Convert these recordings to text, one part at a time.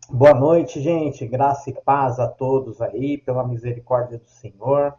Boa noite, gente. Graça e paz a todos aí, pela misericórdia do Senhor.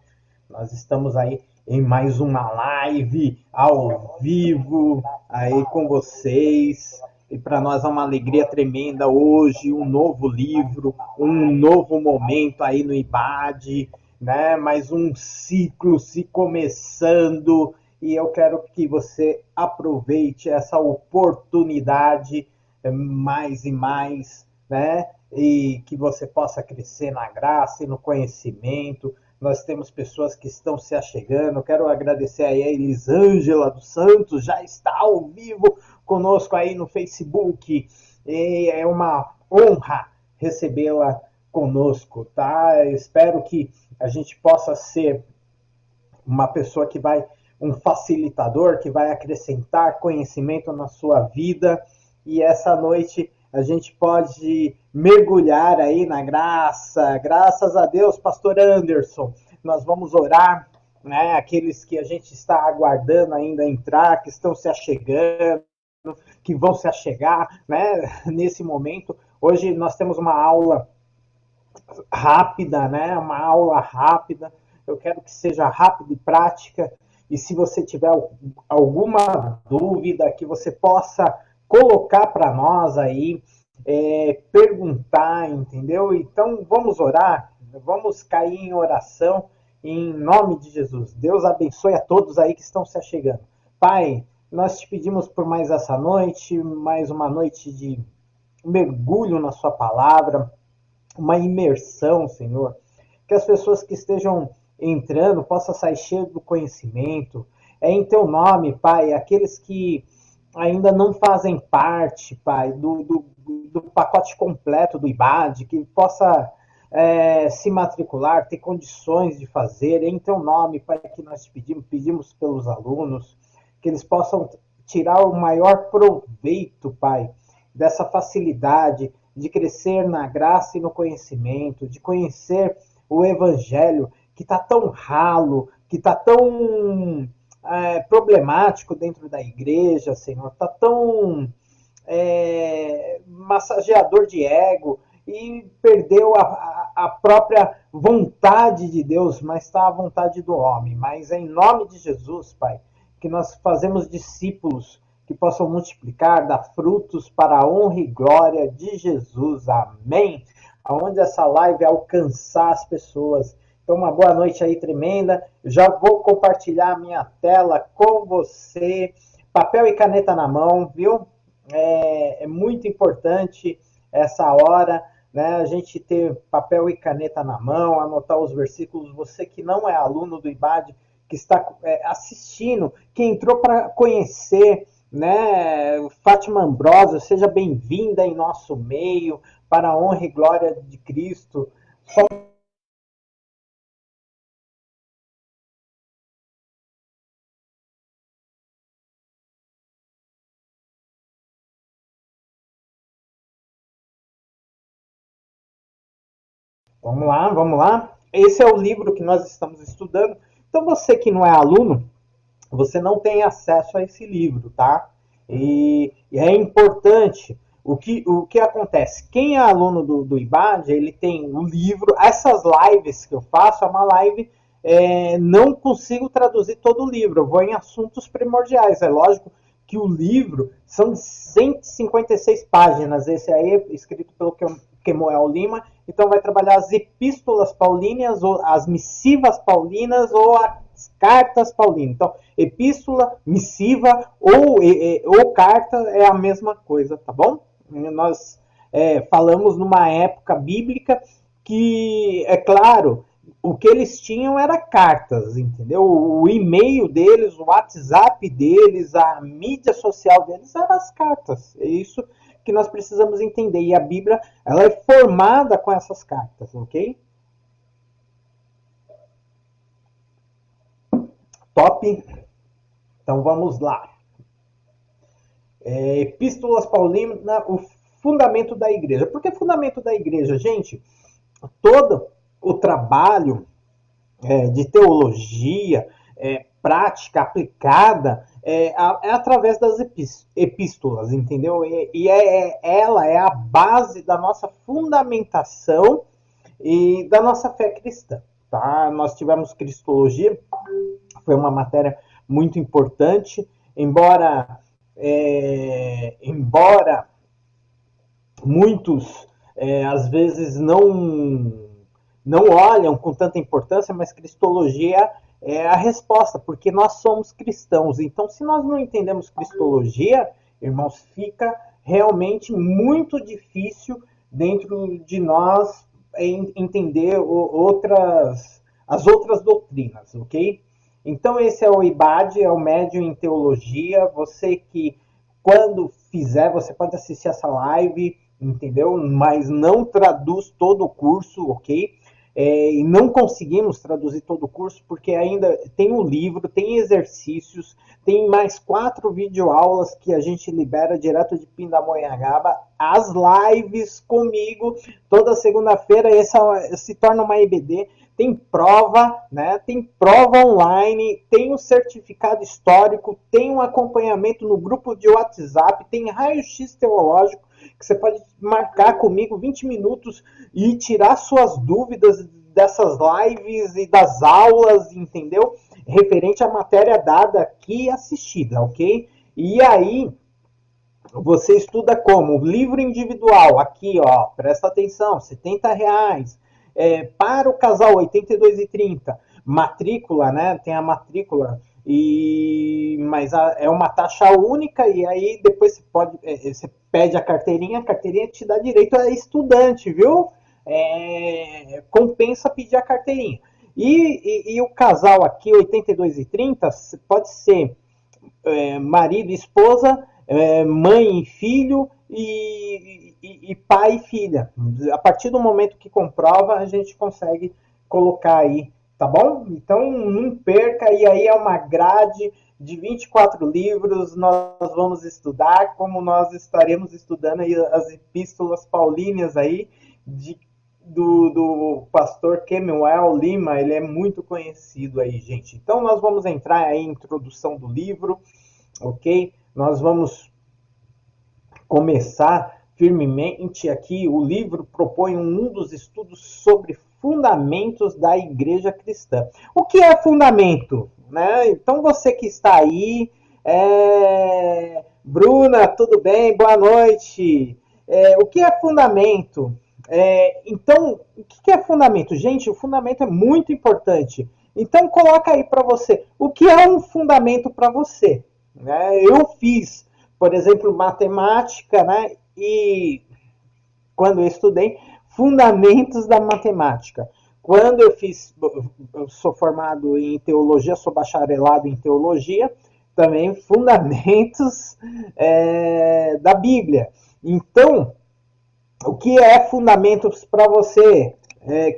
Nós estamos aí em mais uma live ao vivo aí com vocês. E para nós é uma alegria tremenda hoje, um novo livro, um novo momento aí no IBAD, né? Mais um ciclo se começando e eu quero que você aproveite essa oportunidade mais e mais, né? E que você possa crescer na graça e no conhecimento. Nós temos pessoas que estão se achegando. Quero agradecer aí a Elisângela dos Santos, já está ao vivo conosco aí no Facebook. E é uma honra recebê-la conosco, tá? Eu espero que a gente possa ser uma pessoa que vai, um facilitador, que vai acrescentar conhecimento na sua vida. E essa noite a gente pode mergulhar aí na graça. Graças a Deus, Pastor Anderson. Nós vamos orar, né? Aqueles que a gente está aguardando ainda entrar, que estão se achegando, que vão se achegar, né? Nesse momento. Hoje nós temos uma aula rápida, né? Uma aula rápida. Eu quero que seja rápida e prática. E se você tiver alguma dúvida, que você possa colocar para nós aí, perguntar, entendeu? Então vamos orar, vamos cair em oração em nome de Jesus. Deus abençoe a todos aí que estão se achegando. Pai, nós te pedimos por mais essa noite, mais uma noite de mergulho na sua palavra, uma imersão, Senhor. Que as pessoas que estejam entrando possam sair cheias do conhecimento. É em teu nome, Pai, aqueles que ainda não fazem parte, Pai, do pacote completo do IBAD, que possa se matricular, ter condições de fazer. É em teu nome, Pai, que nós te pedimos pelos alunos, que eles possam tirar o maior proveito, Pai, dessa facilidade de crescer na graça e no conhecimento, de conhecer o Evangelho que está tão ralo, que está tão problemático dentro da igreja, Senhor, está tão massageador de ego e perdeu a própria vontade de Deus, mas está a vontade do homem. Mas é em nome de Jesus, Pai, que nós fazemos discípulos que possam multiplicar, dar frutos para a honra e glória de Jesus. Amém. Aonde essa live alcançar as pessoas. Então, uma boa noite aí tremenda. Já vou compartilhar a minha tela com você. Papel e caneta na mão, viu? É muito importante essa hora, né? A gente ter papel e caneta na mão, anotar os versículos. Você que não é aluno do IBAD, que está assistindo, que entrou para conhecer, né? Fátima Ambrosa, seja bem-vinda em nosso meio, para a honra e glória de Cristo. Vamos lá, vamos lá. Esse é o livro que nós estamos estudando. Então, você que não é aluno, você não tem acesso a esse livro, tá? E é importante. O que acontece? Quem é aluno do IBAD, ele tem o livro. Essas lives que eu faço, é uma live. Não consigo traduzir todo o livro, eu vou em assuntos primordiais. É lógico que o livro são 156 páginas. Esse aí é escrito pelo Kemuel Lima. Então vai trabalhar as epístolas paulinas, ou as missivas paulinas, ou as cartas paulinas. Então, epístola, missiva ou carta é a mesma coisa, tá bom? Nós falamos numa época bíblica que, é claro, o que eles tinham era cartas, entendeu? O e-mail deles, o WhatsApp deles, a mídia social deles eram as cartas. É isso que nós precisamos entender. E a Bíblia, ela é formada com essas cartas, ok? Top. Então vamos lá. Epístolas Paulinas, o fundamento da igreja. Por que fundamento da igreja? Gente, todo o trabalho de teologia prática, aplicada, é através das epístolas, entendeu? Ela é a base da nossa fundamentação e da nossa fé cristã. Tá? Nós tivemos Cristologia, foi uma matéria muito importante, embora muitos às vezes não olham com tanta importância, mas Cristologia é a resposta, porque nós somos cristãos. Então, se nós não entendemos Cristologia, irmãos, fica realmente muito difícil dentro de nós entender as outras doutrinas, ok? Então, esse é o IBAD, é o Médium em Teologia. Você que, quando fizer, você pode assistir essa live, entendeu? Mas não traduz todo o curso, ok? E não conseguimos traduzir todo o curso, porque ainda tem um livro, tem exercícios, tem mais 4 videoaulas que a gente libera direto de Pindamonhangaba, as lives comigo, toda segunda-feira, essa se torna uma EBD, tem prova, né? Tem prova online, tem um certificado histórico, tem um acompanhamento no grupo de WhatsApp, tem raio-x teológico, que você pode marcar comigo 20 minutos e tirar suas dúvidas dessas lives e das aulas, entendeu? Referente à matéria dada aqui e assistida, ok? E aí, você estuda como? Livro individual, aqui, ó, presta atenção, R$70. Para o casal, R$82,30. Matrícula, né? Tem a matrícula, mas é uma taxa única, e aí depois você pede a carteirinha te dá direito a estudante, viu? Compensa pedir a carteirinha. E o casal aqui, R$82,30, pode ser marido e esposa, mãe e filho e pai e filha. A partir do momento que comprova, a gente consegue colocar aí, tá bom? Então não perca, e aí é uma grade de 24 livros, nós vamos estudar, como nós estaremos estudando aí as epístolas paulíneas aí, do pastor Kemuel Lima, ele é muito conhecido aí, gente. Então nós vamos entrar aí em introdução do livro, ok? Nós vamos começar firmemente aqui. O livro propõe um dos estudos sobre fundamentos da igreja cristã. O que é fundamento? Né? Então você que está aí, Bruna, tudo bem? Boa noite. O que é fundamento? Então, o que é fundamento? Gente, o fundamento é muito importante. Então, coloca aí para você. O que é um fundamento para você? Né? Eu fiz, por exemplo, matemática, né? E quando eu estudei, fundamentos da matemática. Quando eu sou formado em teologia, sou bacharelado em teologia, também fundamentos da Bíblia. Então, o que é fundamentos para você?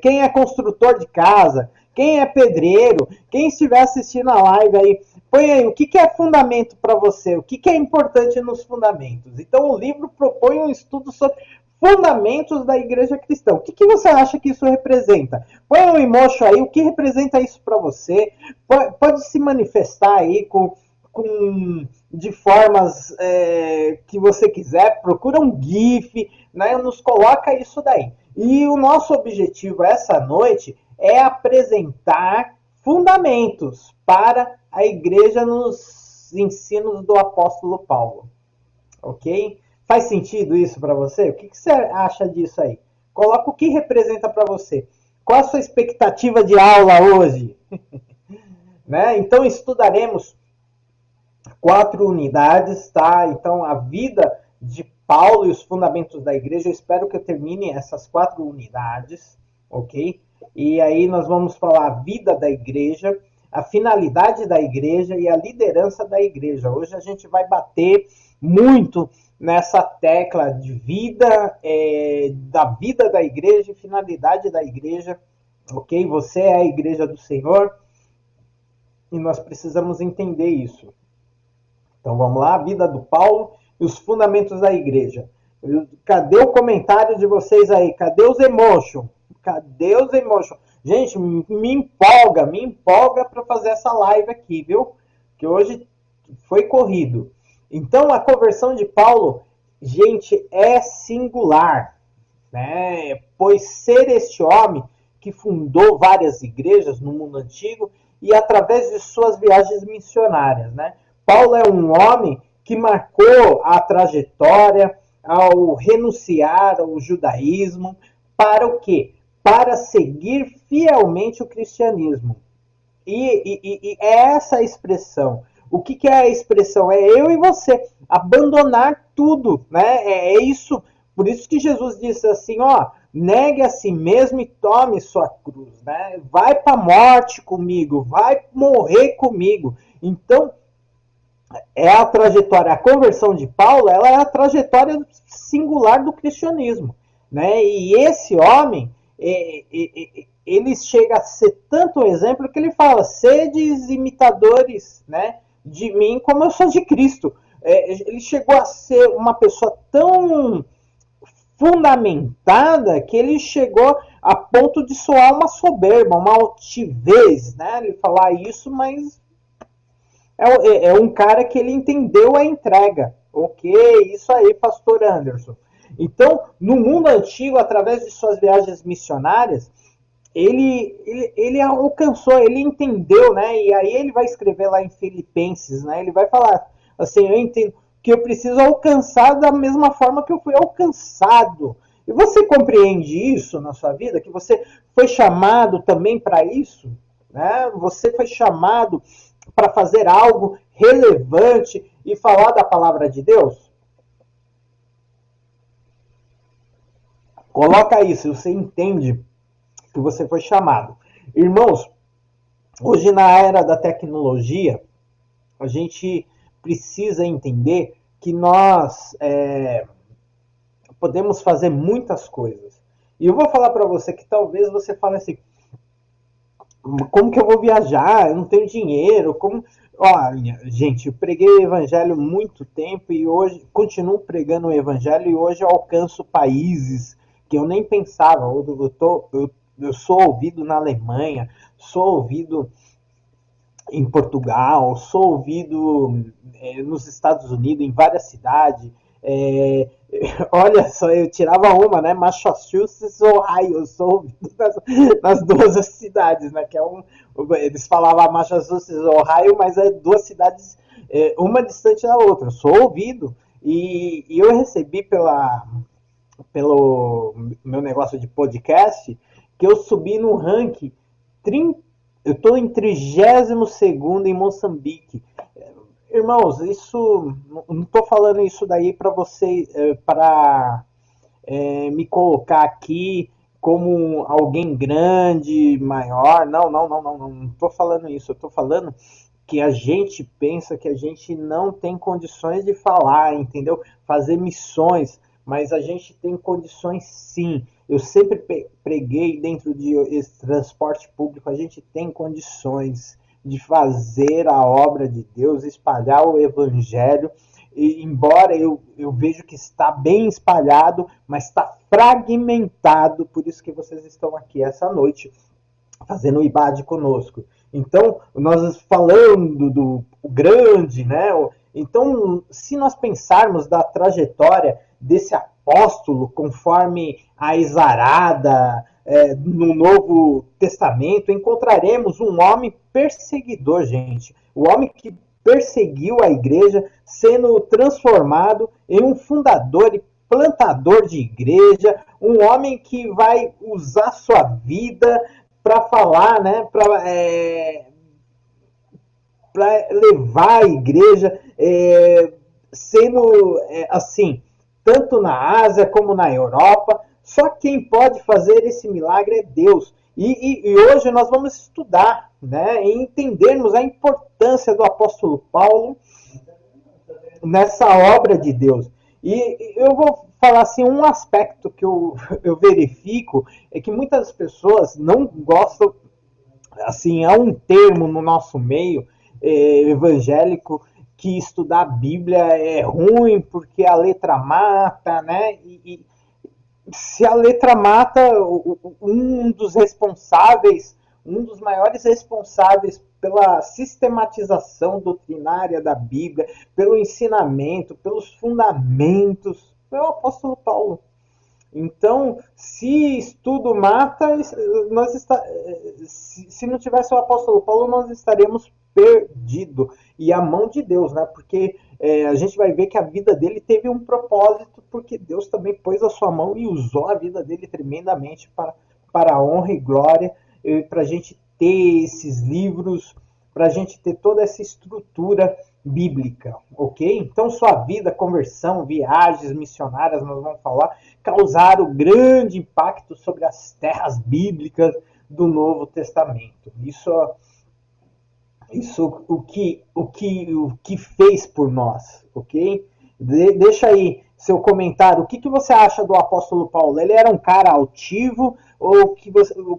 Quem é construtor de casa? Quem é pedreiro? Quem estiver assistindo a live aí, põe aí o que é fundamento para você, o que é importante nos fundamentos. Então, o livro propõe um estudo sobre fundamentos da igreja cristã. O que você acha que isso representa? Põe um emoji aí, o que representa isso para você? Pode se manifestar aí de formas que você quiser, procura um GIF, né? Nos coloca isso daí. E o nosso objetivo essa noite é apresentar fundamentos para a igreja nos ensinos do apóstolo Paulo. Ok? Faz sentido isso para você? O que você acha disso aí? Coloca o que representa para você. Qual a sua expectativa de aula hoje? Né? Então estudaremos 4 unidades, tá? Então a vida de Paulo e os fundamentos da igreja, eu espero que eu termine essas 4 unidades, ok? E aí nós vamos falar a vida da igreja, a finalidade da igreja e a liderança da igreja. Hoje a gente vai bater muito nessa tecla de vida, da vida da igreja e finalidade da igreja, ok? Você é a igreja do Senhor e nós precisamos entender isso. Então vamos lá, a vida do Paulo e os fundamentos da igreja. Cadê o comentário de vocês aí? Cadê os emotion? Cadê os emotion? Gente, me empolga para fazer essa live aqui, viu? Que hoje foi corrido. Então a conversão de Paulo, gente, é singular, né? Pois ser este homem que fundou várias igrejas no mundo antigo e através de suas viagens missionárias, né? Paulo é um homem que marcou a trajetória ao renunciar ao judaísmo para o quê? Para seguir fielmente o cristianismo. E é essa a expressão. O que é a expressão? É eu e você abandonar tudo, né? É isso. Por isso que Jesus disse assim, ó, negue a si mesmo e tome sua cruz, né? Vai para a morte comigo, vai morrer comigo. Então, é a trajetória, a conversão de Paulo, ela é a trajetória singular do cristianismo, né? E esse homem, ele chega a ser tanto um exemplo que ele fala, sedes imitadores, né, de mim como eu sou de Cristo. Ele chegou a ser uma pessoa tão fundamentada que ele chegou a ponto de soar uma soberba, uma altivez, né? Ele falar isso, mas é um cara que ele entendeu a entrega. Ok, isso aí, pastor Anderson. Então, no mundo antigo, através de suas viagens missionárias, ele alcançou, ele entendeu, né? E aí ele vai escrever lá em Filipenses, né? Ele vai falar assim, eu entendo que eu preciso alcançar da mesma forma que eu fui alcançado. E você compreende isso na sua vida? Que você foi chamado também para isso? Né? Você foi chamado para fazer algo relevante e falar da palavra de Deus? Coloca aí, se você entende que você foi chamado. Irmãos, hoje na era da tecnologia, a gente precisa entender que nós podemos fazer muitas coisas. E eu vou falar para você que talvez você fale assim, como que eu vou viajar? Eu não tenho dinheiro, como... Olha, gente, eu preguei o evangelho muito tempo e hoje continuo pregando o evangelho e hoje eu alcanço países que eu nem pensava. Eu sou ouvido na Alemanha, sou ouvido em Portugal, sou ouvido nos Estados Unidos, em várias cidades. Olha só, eu tirava uma, né? Massachusetts, Ohio, eu sou ouvido nas duas cidades, né? Que é eles falavam Massachusetts, Ohio, mas é duas cidades, uma distante da outra. Eu sou ouvido e eu recebi pelo meu negócio de podcast que eu subi no ranking 30. Eu estou em 32º em Moçambique. Irmãos, isso não estou falando isso daí para você, para me colocar aqui como alguém grande, maior. Não estou falando isso. Eu estou falando que a gente pensa que a gente não tem condições de falar, entendeu? Fazer missões, mas a gente tem condições sim. Eu sempre preguei dentro de esse transporte público, a gente tem condições de fazer a obra de Deus, espalhar o evangelho, e embora eu vejo que está bem espalhado, mas está fragmentado, por isso que vocês estão aqui essa noite, fazendo o IBAD conosco. Então, nós falando do grande, né? Então, se nós pensarmos da trajetória desse apóstolo, conforme a exarada no Novo Testamento, encontraremos um homem perseguidor, gente. O homem que perseguiu a igreja, sendo transformado em um fundador e plantador de igreja, um homem que vai usar sua vida para falar, né, para levar a igreja, sendo assim, tanto na Ásia como na Europa. Só quem pode fazer esse milagre é Deus. E hoje nós vamos estudar, né, e entendermos a importância do apóstolo Paulo nessa obra de Deus. E eu vou falar assim, um aspecto que eu verifico é que muitas pessoas não gostam, assim, há um termo no nosso meio evangélico que estudar a Bíblia é ruim porque a letra mata, né? Se a letra mata, um dos responsáveis um dos maiores responsáveis pela sistematização doutrinária da Bíblia, pelo ensinamento, pelos fundamentos, é o apóstolo Paulo. Então, se estudo mata, se não tivesse o apóstolo Paulo, nós estaríamos perdidos. E a mão de Deus, né? Porque a gente vai ver que a vida dele teve um propósito, porque Deus também pôs a sua mão e usou a vida dele tremendamente para a honra e glória, para a gente ter esses livros, para a gente ter toda essa estrutura bíblica, ok? Então, sua vida, conversão, viagens missionárias, nós vamos falar, causaram grande impacto sobre as terras bíblicas do Novo Testamento. Isso o que fez por nós, ok? Deixa aí seu comentário. O que você acha do apóstolo Paulo? Ele era um cara altivo ou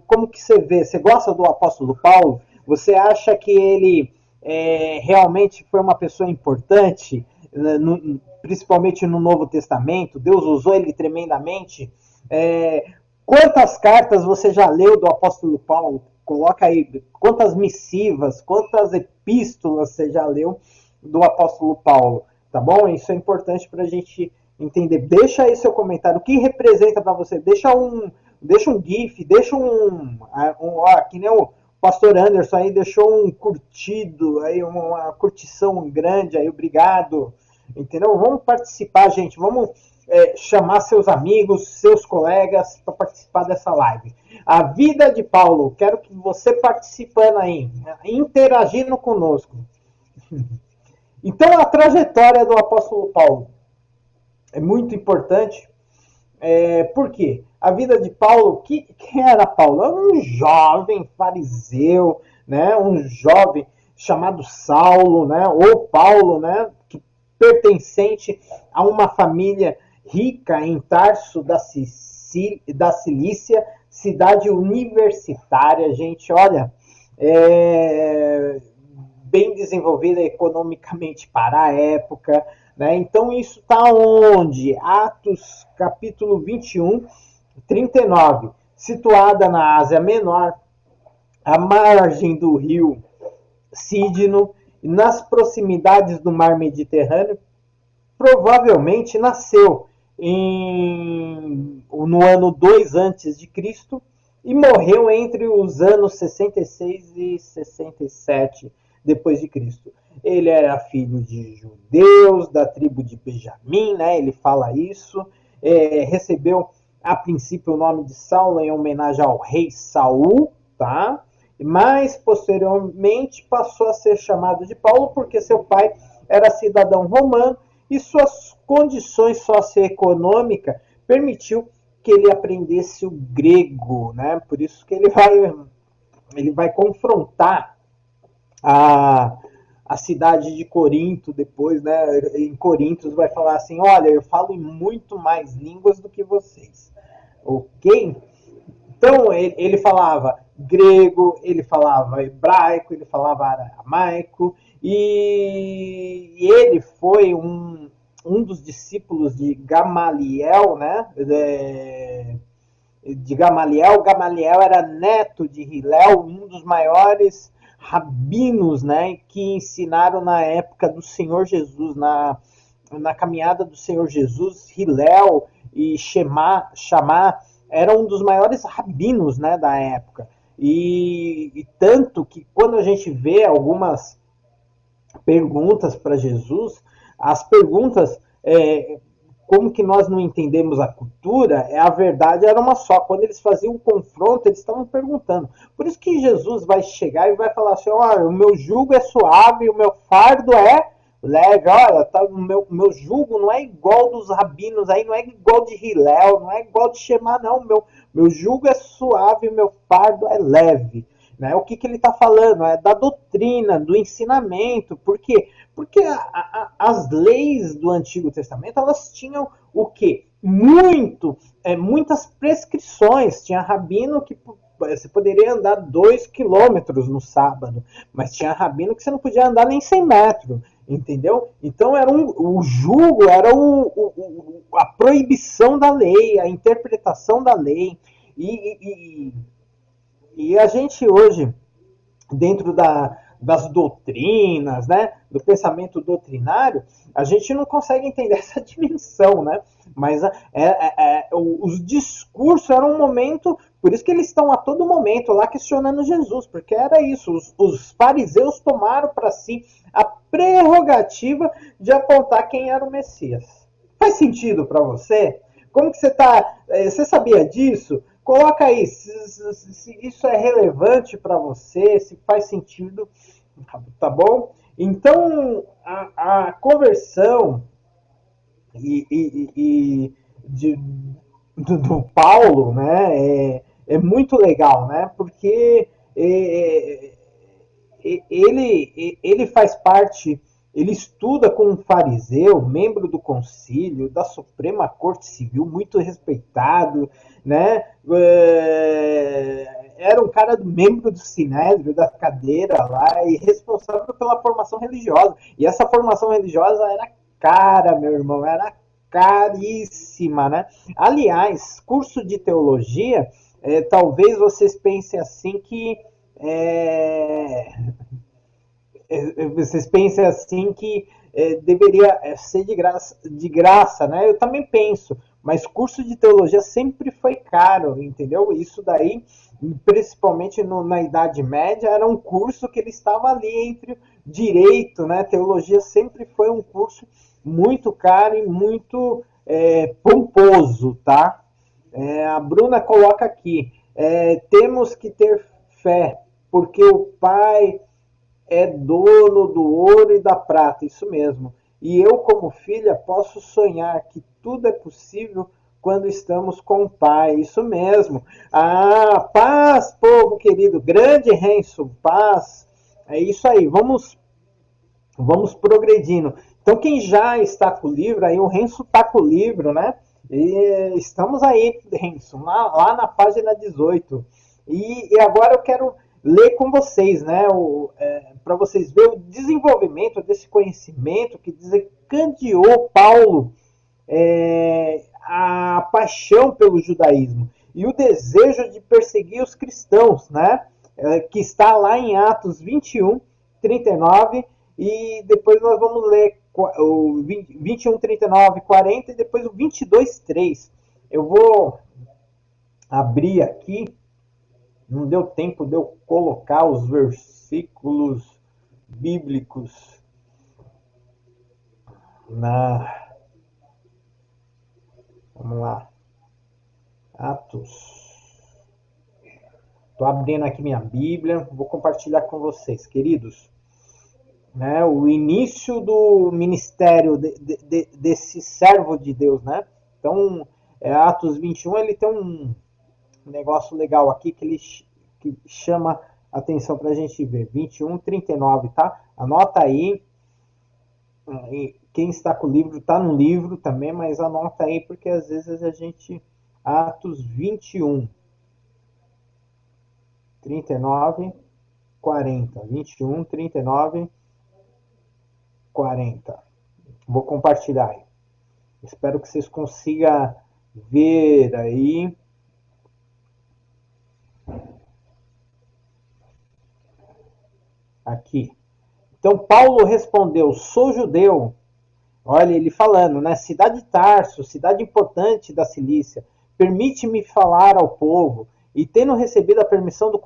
como que você vê? Você gosta do apóstolo Paulo? Você acha que ele realmente foi uma pessoa importante, principalmente no Novo Testamento? Deus usou ele tremendamente? Quantas cartas você já leu do apóstolo Paulo? Coloca aí quantas missivas, quantas epístolas você já leu do apóstolo Paulo, tá bom? Isso é importante para a gente entender. Deixa aí seu comentário. O que representa para você? Deixa um GIF, deixa que nem o pastor Anderson aí deixou um curtido, aí uma curtição grande aí, obrigado. Entendeu? Vamos participar, gente. Vamos chamar seus amigos, seus colegas para participar dessa live. A vida de Paulo, quero que você participando aí, interagindo conosco. Então, a trajetória do apóstolo Paulo é muito importante. Por quê? A vida de Paulo, quem era Paulo? Era um jovem fariseu, né? Um jovem chamado Saulo, né? Ou Paulo, né? Que pertencente a uma família rica em Tarso da Cilícia, cidade universitária, gente, olha, bem desenvolvida economicamente para a época, né? Então isso está onde? Atos capítulo 21, 39, situada na Ásia Menor, à margem do rio Cídino, nas proximidades do mar Mediterrâneo, provavelmente nasceu no ano 2 a.C. e morreu entre os anos 66 e 67 depois de Cristo. Ele era filho de judeus, da tribo de Benjamim, né? Ele fala isso. Recebeu a princípio o nome de Saulo em homenagem ao rei Saul, tá? Mas posteriormente passou a ser chamado de Paulo porque seu pai era cidadão romano e suas condições socioeconômicas permitiu que ele aprendesse o grego, né? Por isso que ele vai confrontar a cidade de Corinto depois, né? Em Corinto vai falar assim, olha, eu falo em muito mais línguas do que vocês, ok? Então ele falava grego, ele falava hebraico, ele falava aramaico, e ele foi um dos discípulos de Gamaliel, né? De Gamaliel. Gamaliel era neto de Hilel, um dos maiores rabinos, né? Que ensinaram na época do Senhor Jesus, na caminhada do Senhor Jesus. Hilel e Shammah eram um dos maiores rabinos, né, da época. E tanto que quando a gente vê algumas perguntas para Jesus, as perguntas, como que nós não entendemos a cultura, a verdade era uma só. Quando eles faziam um confronto, eles estavam perguntando. Por isso que Jesus vai chegar e vai falar assim, olha, o meu jugo é suave, o meu fardo é leve. Olha, tá, o meu jugo não é igual dos rabinos, aí não é igual de Hilel, não é igual de Shammah, não. Meu jugo é suave, o meu fardo é leve. Né? O que ele está falando? É da doutrina, do ensinamento. Por quê? Porque as leis do Antigo Testamento, elas tinham o quê? Muitas prescrições. Tinha rabino que você poderia andar 2 quilômetros no sábado, mas tinha rabino que você não podia andar nem 100 metros, entendeu? Então o jugo era a proibição da lei, a interpretação da lei. E E a gente hoje, dentro das doutrinas, né, do pensamento doutrinário, a gente não consegue entender essa dimensão, né? Mas os discursos eram um momento, por isso que eles estão a todo momento lá questionando Jesus, porque era isso, os fariseus tomaram para si a prerrogativa de apontar quem era o Messias. Faz sentido para você? Como que você está? Você sabia disso? Coloca aí se isso é relevante para você, se faz sentido, tá bom? Então, a conversão e do Paulo, né, é muito legal, né? Porque ele faz parte, ele estuda com um fariseu, membro do concílio, da Suprema Corte Civil, muito respeitado, né? Era um cara membro do Sinédrio, da cadeira lá, e responsável pela formação religiosa. E essa formação religiosa era cara, meu irmão, era caríssima, né? Aliás, curso de teologia, talvez vocês pensem assim que vocês pensem assim que deveria ser de graça, né? Eu também penso, mas curso de teologia sempre foi caro, entendeu? Isso daí, principalmente na Idade Média, era um curso que ele estava ali entre direito, né? Teologia sempre foi um curso muito caro e muito pomposo, tá? A Bruna coloca aqui, temos que ter fé, porque o Pai é dono do ouro e da prata, isso mesmo. E eu, como filha, posso sonhar que tudo é possível quando estamos com o Pai, isso mesmo. Ah, paz, povo querido, grande Renzo, paz. É isso aí, vamos progredindo. Então, quem já está com o livro, aí o Renzo está com o livro, né? E estamos aí, Renzo, lá na página 18. E agora eu quero ler com vocês, né? Para vocês verem o desenvolvimento desse conhecimento que desencadeou Paulo a paixão pelo judaísmo e o desejo de perseguir os cristãos, né? Que está lá em Atos 21, 39, e depois nós vamos ler o 21, 39, 40 e depois o 22, 3. Eu vou abrir aqui, não deu tempo de eu colocar os versículos bíblicos vamos lá, Atos. Estou abrindo aqui minha Bíblia, vou compartilhar com vocês, queridos. Né, o início do ministério desse servo de Deus, né? Então, Atos 21, ele tem um negócio legal aqui que chama atenção para a gente ver. 21, 39, tá? Anota aí. Quem está com o livro, está no livro também, mas anota aí, porque às vezes a gente... Atos 21, 39, 40. 21, 39, 40. Vou compartilhar aí. Espero que vocês consigam ver aí. Aqui. Então Paulo respondeu: sou judeu. Olha ele falando, né? Cidade de Tarso, cidade importante da Cilícia. Permite-me falar ao povo. E tendo recebido a permissão do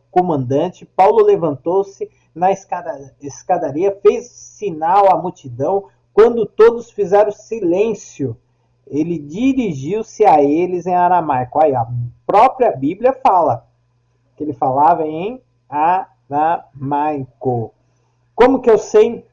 comandante, Paulo levantou-se na escadaria, fez sinal à multidão. Quando todos fizeram silêncio, ele dirigiu-se a eles em aramaico. Aí a própria Bíblia fala que ele falava em aramaico. Como que eu sei?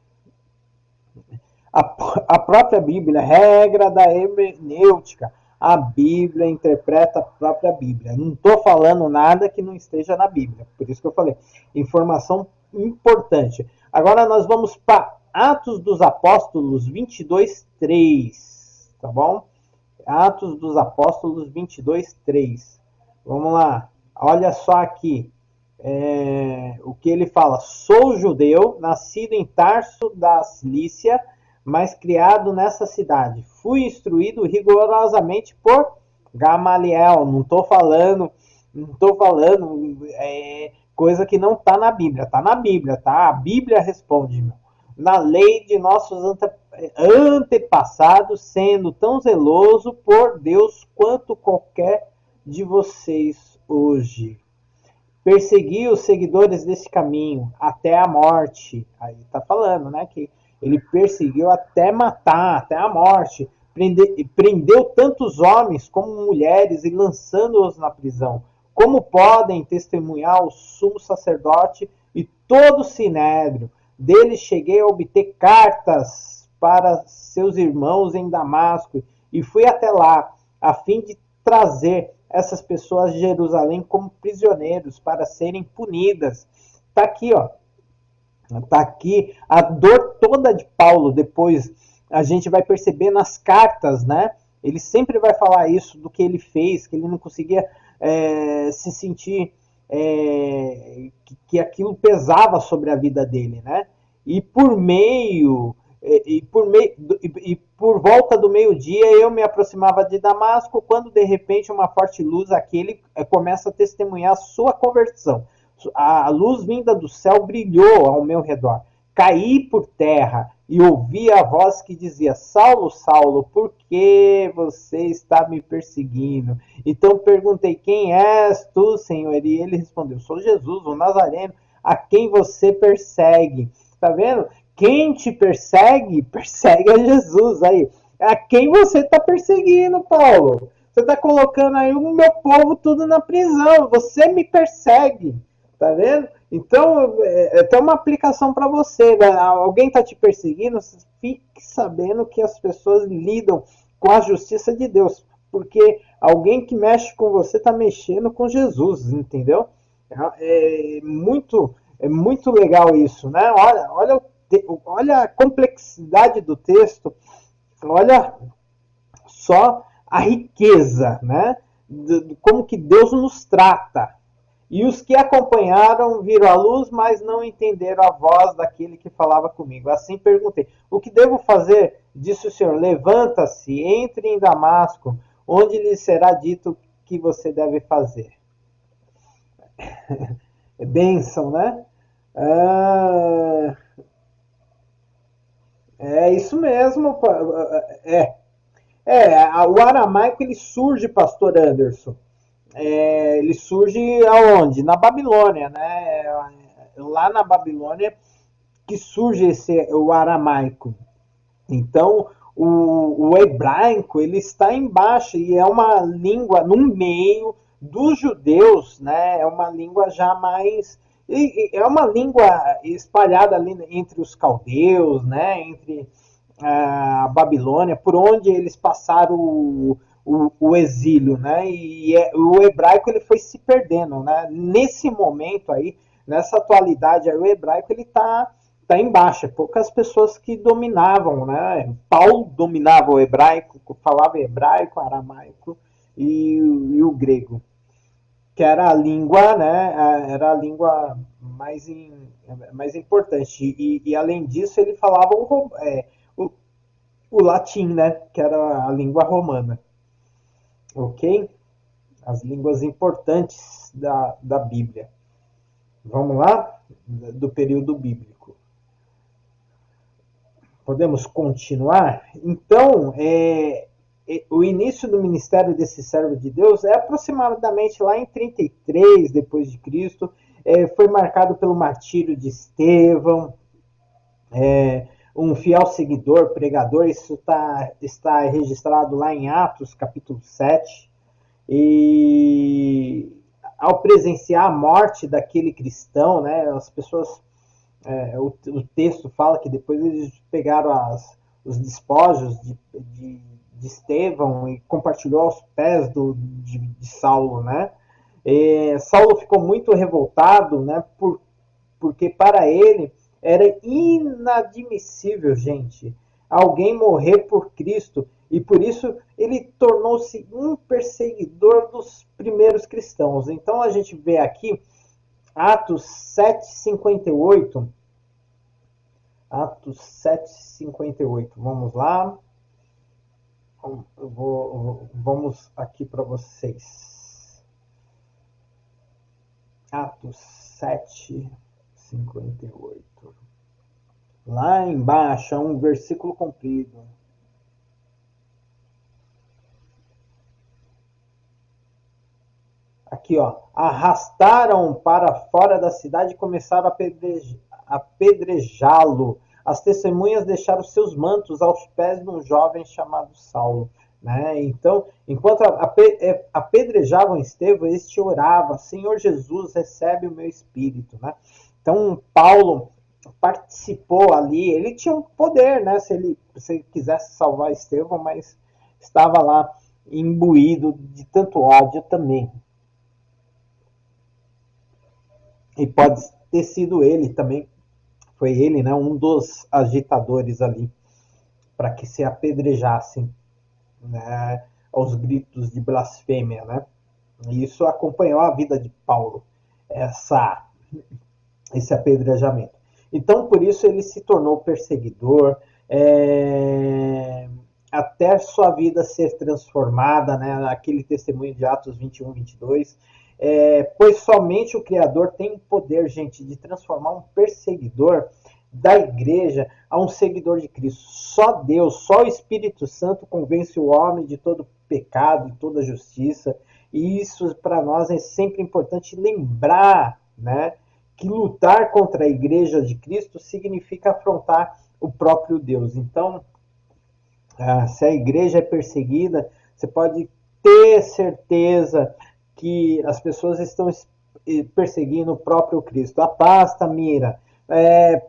A própria Bíblia, regra da hermenêutica. A Bíblia interpreta a própria Bíblia. Não estou falando nada que não esteja na Bíblia. Por isso que eu falei. Informação importante. Agora nós vamos para Atos dos Apóstolos 22, 3. Tá bom? Atos dos Apóstolos 22, 3. Vamos lá. Olha só aqui. O que ele fala. Sou judeu, nascido em Tarso da Cilícia, mas criado nessa cidade. Fui instruído rigorosamente por Gamaliel. Não estou falando Não estou falando coisa que não está na Bíblia. Está na Bíblia, tá? A Bíblia responde, meu. Na lei de nossos antepassados, sendo tão zeloso por Deus quanto qualquer de vocês hoje. Persegui os seguidores desse caminho até a morte. Aí está falando, né? Que ele perseguiu até matar, até a morte. Prendeu tantos homens como mulheres e lançando-os na prisão. Como podem testemunhar o sumo sacerdote e todo o sinédrio? Dele cheguei a obter cartas para seus irmãos em Damasco e fui até lá, a fim de trazer essas pessoas de Jerusalém como prisioneiros para serem punidas. Está aqui, ó. Está aqui a dor toda de Paulo. Depois a gente vai perceber nas cartas, né? Ele sempre vai falar isso do que ele fez, que ele não conseguia se sentir que aquilo pesava sobre a vida dele, né? E por meio por volta do meio-dia eu me aproximava de Damasco, quando de repente uma forte luz aqui ele começa a testemunhar a sua conversão. A luz vinda do céu brilhou ao meu redor. Caí por terra e ouvi a voz que dizia: Saulo, Saulo, por que você está me perseguindo? Então perguntei: quem és tu, Senhor? E ele respondeu: sou Jesus, o Nazareno, a quem você persegue. Tá vendo? Quem te persegue, persegue a Jesus. Aí, a quem você está perseguindo, Paulo? Você está colocando aí o meu povo tudo na prisão. Você me persegue. Tá vendo? Então, tem uma aplicação para você. Né? Alguém está te perseguindo, fique sabendo que as pessoas lidam com a justiça de Deus. Porque alguém que mexe com você está mexendo com Jesus, entendeu? É muito legal isso, né? Olha a complexidade do texto, olha só a riqueza, né? Como que Deus nos trata. E os que acompanharam viram a luz, mas não entenderam a voz daquele que falava comigo. Assim perguntei: o que devo fazer? Disse o Senhor: levanta-se, entre em Damasco, onde lhe será dito que você deve fazer. É bênção, né? Ah, é isso mesmo. É, o aramaico ele surge, pastor Anderson. Ele surge aonde? Na Babilônia, né? Lá na Babilônia que surge o aramaico. Então, o hebraico ele está embaixo e é uma língua no meio dos judeus, né? É uma língua já mais é uma língua espalhada ali entre os caldeus, né? Entre a Babilônia, por onde eles passaram o exílio, né? E o hebraico ele foi se perdendo, né? Nesse momento aí, nessa atualidade aí, o hebraico ele tá em baixa. Poucas pessoas que dominavam, né? Paulo dominava o hebraico, falava hebraico, aramaico e o grego, que era a língua, né? Era a língua mais importante. E além disso, ele falava o latim, né? Que era a língua romana, ok? As línguas importantes da Bíblia. Vamos lá? Do período bíblico. Podemos continuar? Então, o início do ministério desse servo de Deus é aproximadamente lá em 33 depois de Cristo. Foi marcado pelo martírio de Estevão, um fiel seguidor, pregador. Isso está registrado lá em Atos, capítulo 7. E ao presenciar a morte daquele cristão, né, as pessoas o texto fala que depois eles pegaram os despojos de Estevão e compartilhou aos pés de Saulo, né? Saulo ficou muito revoltado, né? Porque para ele era inadmissível, gente, alguém morrer por Cristo, e por isso ele tornou-se um perseguidor dos primeiros cristãos. Então a gente vê aqui Atos 7:58. Atos 7:58. Vamos lá. Vamos aqui para vocês. Atos 7:58. Lá embaixo, é um versículo comprido. Aqui, ó. Arrastaram para fora da cidade e começaram a apedrejá-lo. As testemunhas deixaram seus mantos aos pés de um jovem chamado Saulo. Né? Então, enquanto apedrejavam Estevão, este orava: Senhor Jesus, recebe o meu espírito. Né? Então, Paulo participou ali, ele tinha um poder, né? Se ele quisesse salvar Estevão, mas estava lá imbuído de tanto ódio também. E pode ter sido ele também, foi ele, né, um dos agitadores ali, para que se apedrejassem, né, aos gritos de blasfêmia, né? E isso acompanhou a vida de Paulo, esse apedrejamento. Então, por isso ele se tornou perseguidor, até sua vida ser transformada, né, naquele testemunho de Atos 21, 22, pois somente o Criador tem o poder, gente, de transformar um perseguidor da igreja a um seguidor de Cristo. Só Deus, só o Espírito Santo convence o homem de todo pecado e toda justiça. E isso para nós é sempre importante lembrar, né, que lutar contra a igreja de Cristo significa afrontar o próprio Deus. Então, se a igreja é perseguida, você pode ter certeza que as pessoas estão perseguindo o próprio Cristo. A paz, Tamira.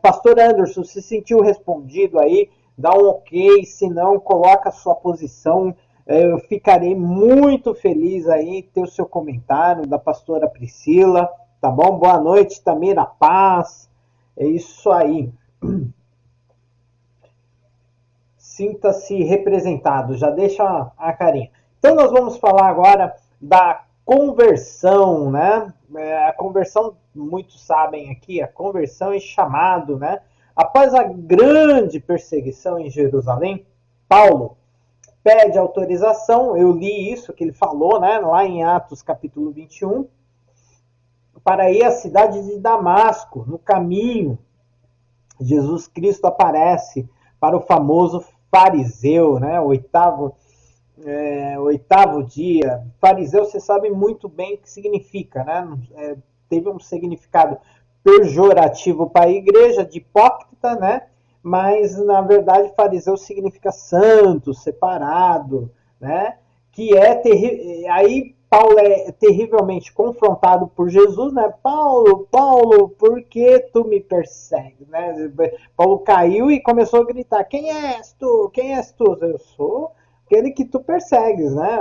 Pastor Anderson, se sentiu respondido aí, dá um ok, se não, coloca a sua posição. Eu ficarei muito feliz aí ter o seu comentário da pastora Priscila, tá bom? Boa noite, Tamira, paz. É isso aí. Sinta-se representado, já deixa a carinha. Então nós vamos falar agora da conversão, né? A conversão, muitos sabem aqui, a conversão é chamado, né? Após a grande perseguição em Jerusalém, Paulo pede autorização, eu li isso que ele falou, né? Lá em Atos capítulo 21, para ir à cidade de Damasco. No caminho, Jesus Cristo aparece para o famoso fariseu, né? Oitavo dia. Fariseu, você sabe muito bem o que significa, né? Teve um significado pejorativo para a igreja, de hipócrita, né? Mas, na verdade, fariseu significa santo, separado, né? Que é terrível. Aí Paulo é terrivelmente confrontado por Jesus, né? Paulo, por que tu me persegues, né? Paulo caiu e começou a gritar: Quem és tu? Quem és tu? Eu sou aquele que tu persegues, né?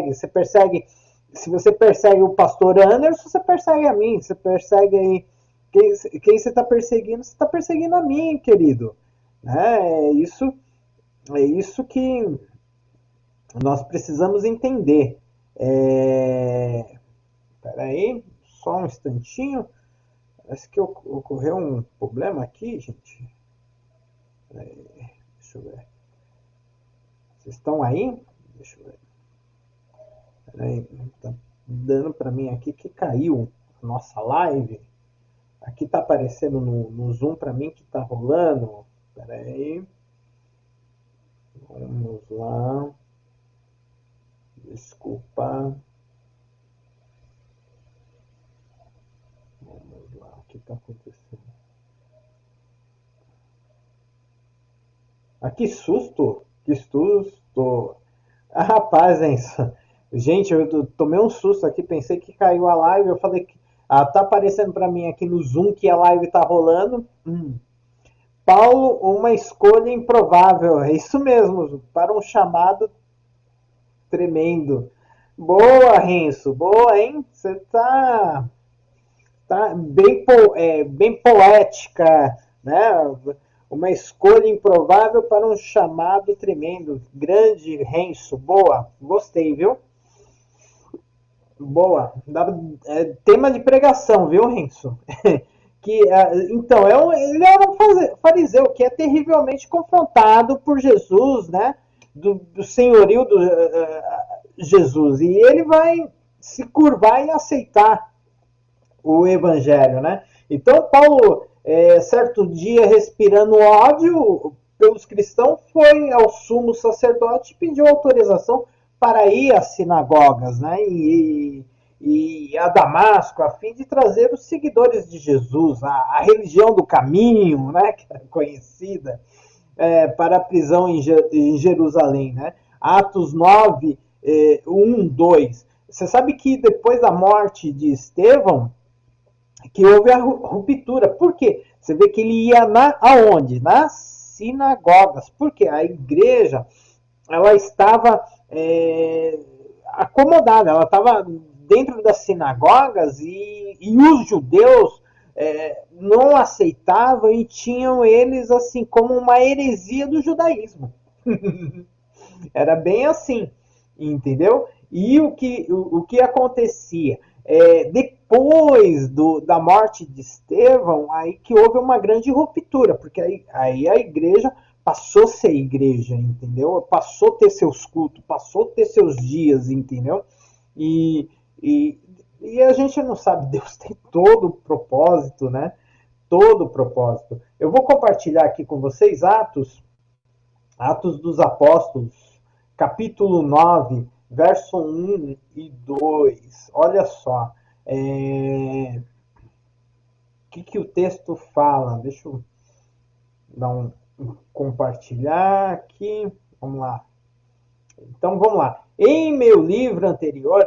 Você persegue. Se você persegue o pastor Anderson, você persegue a mim. Você persegue aí. Quem você está perseguindo? Você está perseguindo a mim, querido. É isso que nós precisamos entender. Peraí, só um instantinho. Parece que ocorreu um problema aqui, gente. Deixa eu ver. Vocês estão aí? Deixa eu ver. Peraí, tá dando para mim aqui que caiu a nossa live. Aqui tá aparecendo no Zoom para mim que tá rolando. Peraí. Vamos lá. Desculpa. Vamos lá. O que está acontecendo? Ah, que susto! Que susto! Ah, rapaz, hein? Gente, eu tomei um susto aqui. Pensei que caiu a live. Eu falei que tá aparecendo para mim aqui no Zoom que a live tá rolando. Paulo, uma escolha improvável. É isso mesmo. Para um chamado tremendo. Boa, Renzo. Boa, hein? Você tá bem poética, né? Uma escolha improvável para um chamado tremendo. Grande, Renzo. Boa. Gostei, viu? Boa. Tema de pregação, viu, Renzo? Então, ele era um fariseu que é terrivelmente confrontado por Jesus, né? Do senhorio do Jesus. E ele vai se curvar e aceitar o evangelho, né? Então, Paulo, certo dia, respirando ódio pelos cristãos, foi ao sumo sacerdote e pediu autorização para ir às sinagogas, né? E a Damasco, a fim de trazer os seguidores de Jesus, a religião do caminho, né? Que era conhecida, para a prisão em Jerusalém, né? Atos 9, 1, 2. Você sabe que depois da morte de Estevão, que houve a ruptura. Por quê? Você vê que ele ia aonde? Nas sinagogas. Porque a igreja, ela estava acomodada, ela estava dentro das sinagogas e os judeus não aceitavam e tinham eles assim como uma heresia do judaísmo. Era bem assim, entendeu? E o que acontecia? Depois da morte de Estevão, aí que houve uma grande ruptura, porque aí a igreja passou a ser igreja, entendeu? Passou a ter seus cultos, passou a ter seus dias, entendeu? E, e, e a gente não sabe, Deus tem todo o propósito, né? Todo o propósito. Eu vou compartilhar aqui com vocês Atos dos Apóstolos, capítulo 9, verso 1 e 2. Olha só. O que o texto fala? Deixa eu dar um compartilhar aqui. Vamos lá. Então, vamos lá. Em meu livro anterior,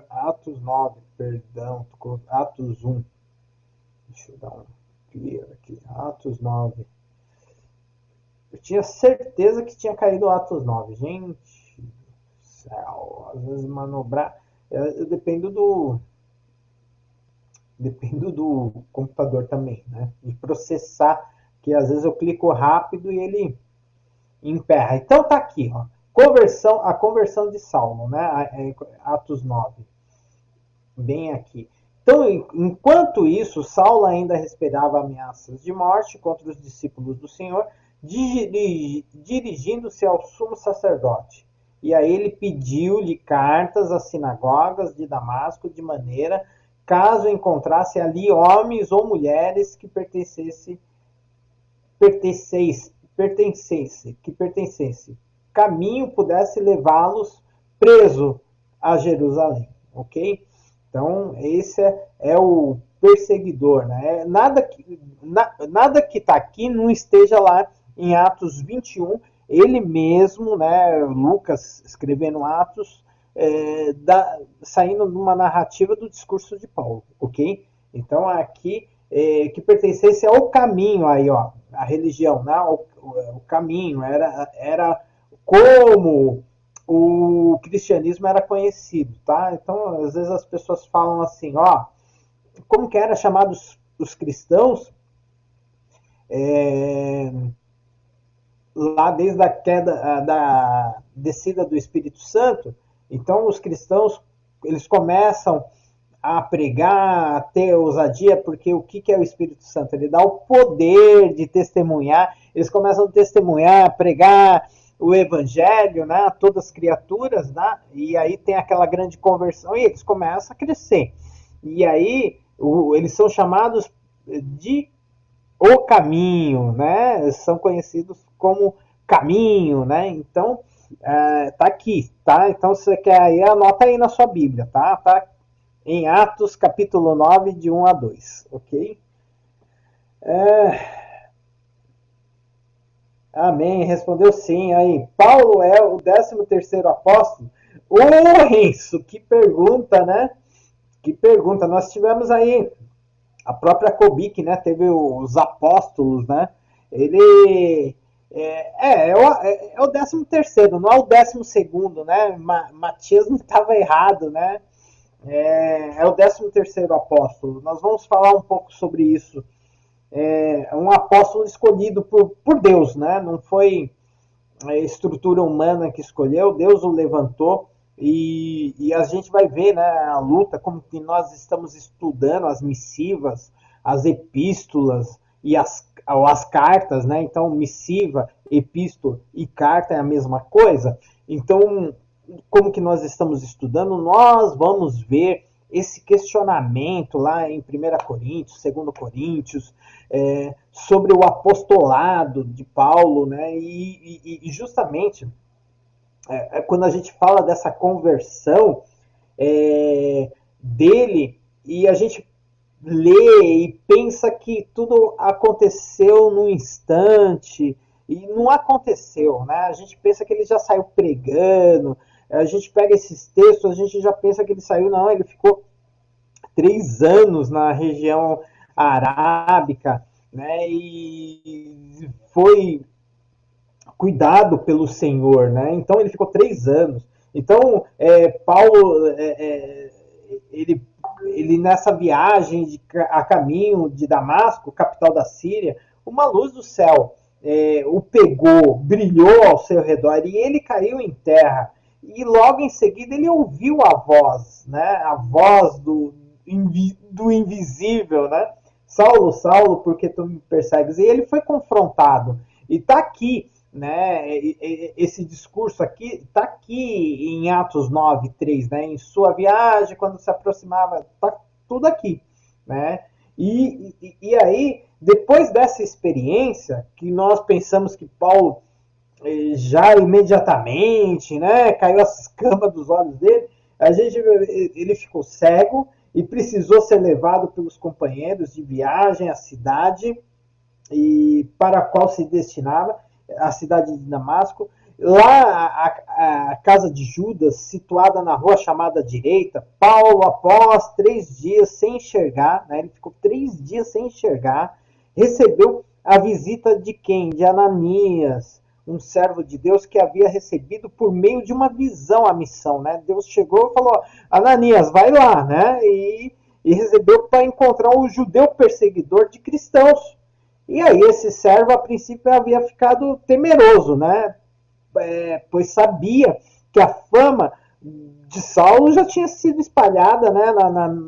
Atos 9, perdão, Atos 1. Deixa eu dar um clear aqui. Atos 9. Eu tinha certeza que tinha caído Atos 9. Gente do céu. Às vezes manobrar. Eu dependo do computador também, né? De processar, que às vezes eu clico rápido e ele emperra. Então tá aqui, ó. A conversão de Saulo, né? Atos 9. Bem aqui. Então, enquanto isso, Saulo ainda respirava ameaças de morte contra os discípulos do Senhor, dirigindo-se ao sumo sacerdote. E aí ele pediu-lhe cartas às sinagogas de Damasco, de maneira, caso encontrasse ali homens ou mulheres que pertencesse caminho, pudesse levá-los preso a Jerusalém, ok? Então, esse é o perseguidor, né? Nada que está aqui não esteja lá em Atos 21, ele mesmo, né, Lucas, escrevendo Atos, saindo de uma narrativa do discurso de Paulo, ok? Então, aqui, que pertencesse ao caminho, aí, ó, a religião, né? O caminho, era como o cristianismo era conhecido, tá? Então, às vezes as pessoas falam assim, ó, como que era chamados os cristãos lá desde a queda, da descida do Espírito Santo. Então, os cristãos, eles começam a pregar, a ter ousadia, porque o que é o Espírito Santo? Ele dá o poder de testemunhar, eles começam a testemunhar, a pregar o evangelho, né, a todas as criaturas, né, e aí tem aquela grande conversão e eles começam a crescer. E aí eles são chamados de o caminho, né, são conhecidos como caminho, né, então tá aqui, tá? Então se você quer aí, anota aí na sua Bíblia, tá? Tá em Atos capítulo 9, de 1 a 2, ok? Amém, respondeu sim. Aí, Paulo é o 13º apóstolo? Ô, Renzo, que pergunta, né? Que pergunta. Nós tivemos aí a própria Cobic, né? Teve os apóstolos, né? Ele é o 13º, não é o 12º, né? Matias não estava errado, né? É o 13º apóstolo. Nós vamos falar um pouco sobre isso. Um apóstolo escolhido por Deus, né? Não foi a estrutura humana que escolheu, Deus o levantou e a gente vai ver, né, a luta, como que nós estamos estudando as missivas, as epístolas e as cartas, né? Então, missiva, epístola e carta é a mesma coisa. Então, como que nós estamos estudando? Nós vamos ver esse questionamento lá em 1 Coríntios, 2 Coríntios, sobre o apostolado de Paulo, né? E justamente quando a gente fala dessa conversão dele, e a gente lê e pensa que tudo aconteceu num instante, e não aconteceu, né? A gente pensa que ele já saiu pregando, a gente pega esses textos, a gente já pensa que ele saiu, não, ele ficou 3 anos na região arábica, né? E foi cuidado pelo Senhor, né? Então ele ficou 3 anos. Então Paulo, ele, ele nessa viagem a caminho de Damasco, capital da Síria, uma luz do céu o pegou, brilhou ao seu redor e ele caiu em terra. E logo em seguida ele ouviu a voz, né? A voz do invisível, né? Saulo, Saulo, porque tu me persegues? E ele foi confrontado. E está aqui, né? Esse discurso aqui está aqui em Atos 9:3, né? Em sua viagem, quando se aproximava, está tudo aqui, né? E aí, depois dessa experiência, que nós pensamos que Paulo já imediatamente, né, caiu as escamas dos olhos dele, ele ficou cego e precisou ser levado pelos companheiros de viagem à cidade e para a qual se destinava, a cidade de Damasco. Lá, a casa de Judas, situada na rua chamada Direita, Paulo, após 3 dias sem enxergar, né, ele ficou 3 dias sem enxergar, recebeu a visita de quem? De Ananias, um servo de Deus que havia recebido por meio de uma visão a missão, né? Deus chegou e falou, Ananias, vai lá, né? E recebeu para encontrar um judeu perseguidor de cristãos. E aí esse servo, a princípio, havia ficado temeroso, né? Pois sabia que a fama de Saulo já tinha sido espalhada, né,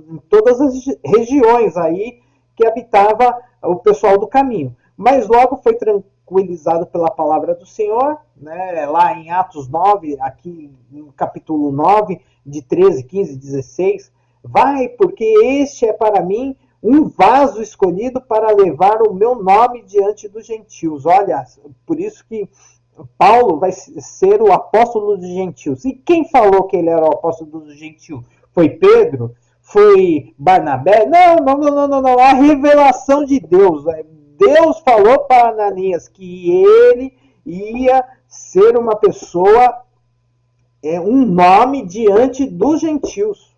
em todas as regiões aí que habitava o pessoal do caminho. Mas logo foi tranquilizado pela palavra do Senhor, né, lá em Atos 9, aqui no capítulo 9, de 13, 15, 16, vai, porque este é para mim um vaso escolhido para levar o meu nome diante dos gentios. Olha, por isso que Paulo vai ser o apóstolo dos gentios. E quem falou que ele era o apóstolo dos gentios? Foi Pedro? Foi Barnabé? Não. A revelação de Deus. Deus falou para Ananias que ele ia ser uma pessoa, um nome diante dos gentios.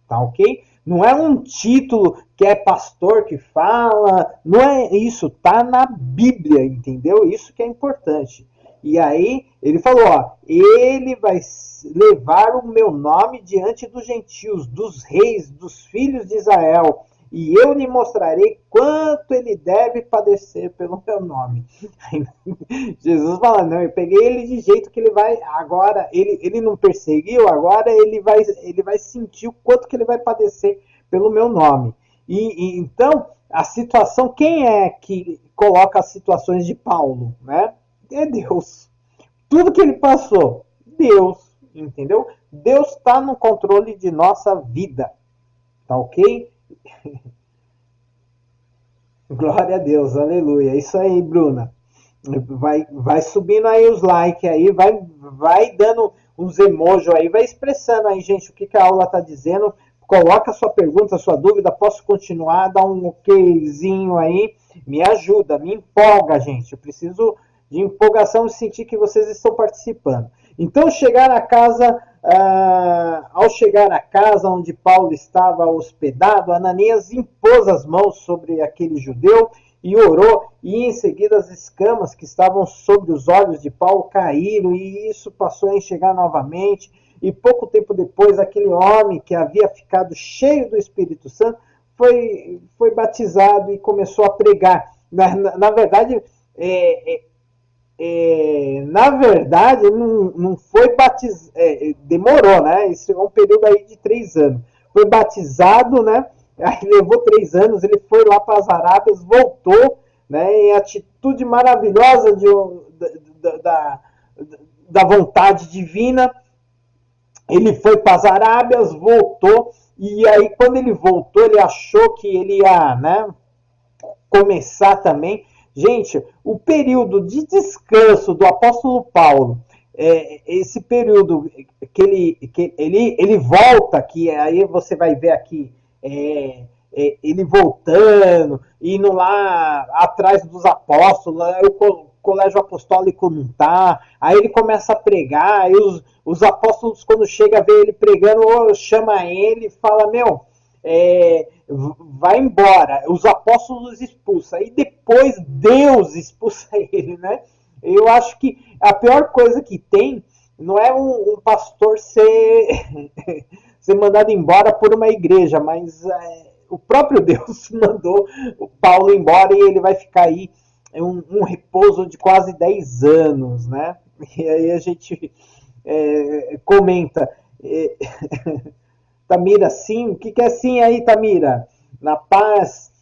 Tá ok? Não é um título que é pastor que fala, não é isso, tá na Bíblia, entendeu? Isso que é importante. E aí ele falou, ó, ele vai levar o meu nome diante dos gentios, dos reis, dos filhos de Israel, e eu lhe mostrarei quanto ele deve padecer pelo meu nome. Jesus fala, não, eu peguei ele de jeito que ele vai, agora, ele não perseguiu, agora ele vai sentir o quanto que ele vai padecer pelo meu nome. E então, a situação, quem é que coloca as situações de Paulo, né? É Deus. Tudo que ele passou, Deus, entendeu? Deus está no controle de nossa vida, tá ok? Glória a Deus, aleluia. Isso aí, Bruna. Vai subindo aí os likes aí, vai dando uns emojis aí, vai expressando aí, gente, o que a aula está dizendo. Coloca a sua pergunta, a sua dúvida, posso continuar, dá um okzinho aí, me ajuda, me empolga, gente. Eu preciso de empolgação de sentir que vocês estão participando. Então, ao chegar à casa onde Paulo estava hospedado, Ananias impôs as mãos sobre aquele judeu e orou, e em seguida as escamas que estavam sobre os olhos de Paulo caíram, e isso passou a enxergar novamente, e pouco tempo depois aquele homem que havia ficado cheio do Espírito Santo foi batizado e começou a pregar. Na verdade, não foi batizado, demorou, né? Isso é um período aí de 3 anos. Foi batizado, né? Aí levou 3 anos, ele foi lá para as Arábias, voltou, né? Em atitude maravilhosa da vontade divina. Ele foi para as Arábias, voltou E aí, quando ele voltou, ele achou que ele ia, né, começar também. Gente, o período de descanso do apóstolo Paulo, esse período que ele volta, que aí você vai ver aqui, ele voltando, indo lá atrás dos apóstolos, o colégio apostólico não tá, aí ele começa a pregar, aí os apóstolos, quando chega a ver ele pregando, chama ele e fala, meu, vai embora, os apóstolos expulsam, e depois Deus expulsa ele, né? Eu acho que a pior coisa que tem não é um pastor ser, ser mandado embora por uma igreja, mas o próprio Deus mandou o Paulo embora e ele vai ficar aí um repouso de quase 10 anos, né? E aí a gente comenta, Tamira, sim? O que é sim aí, Tamira? Na paz.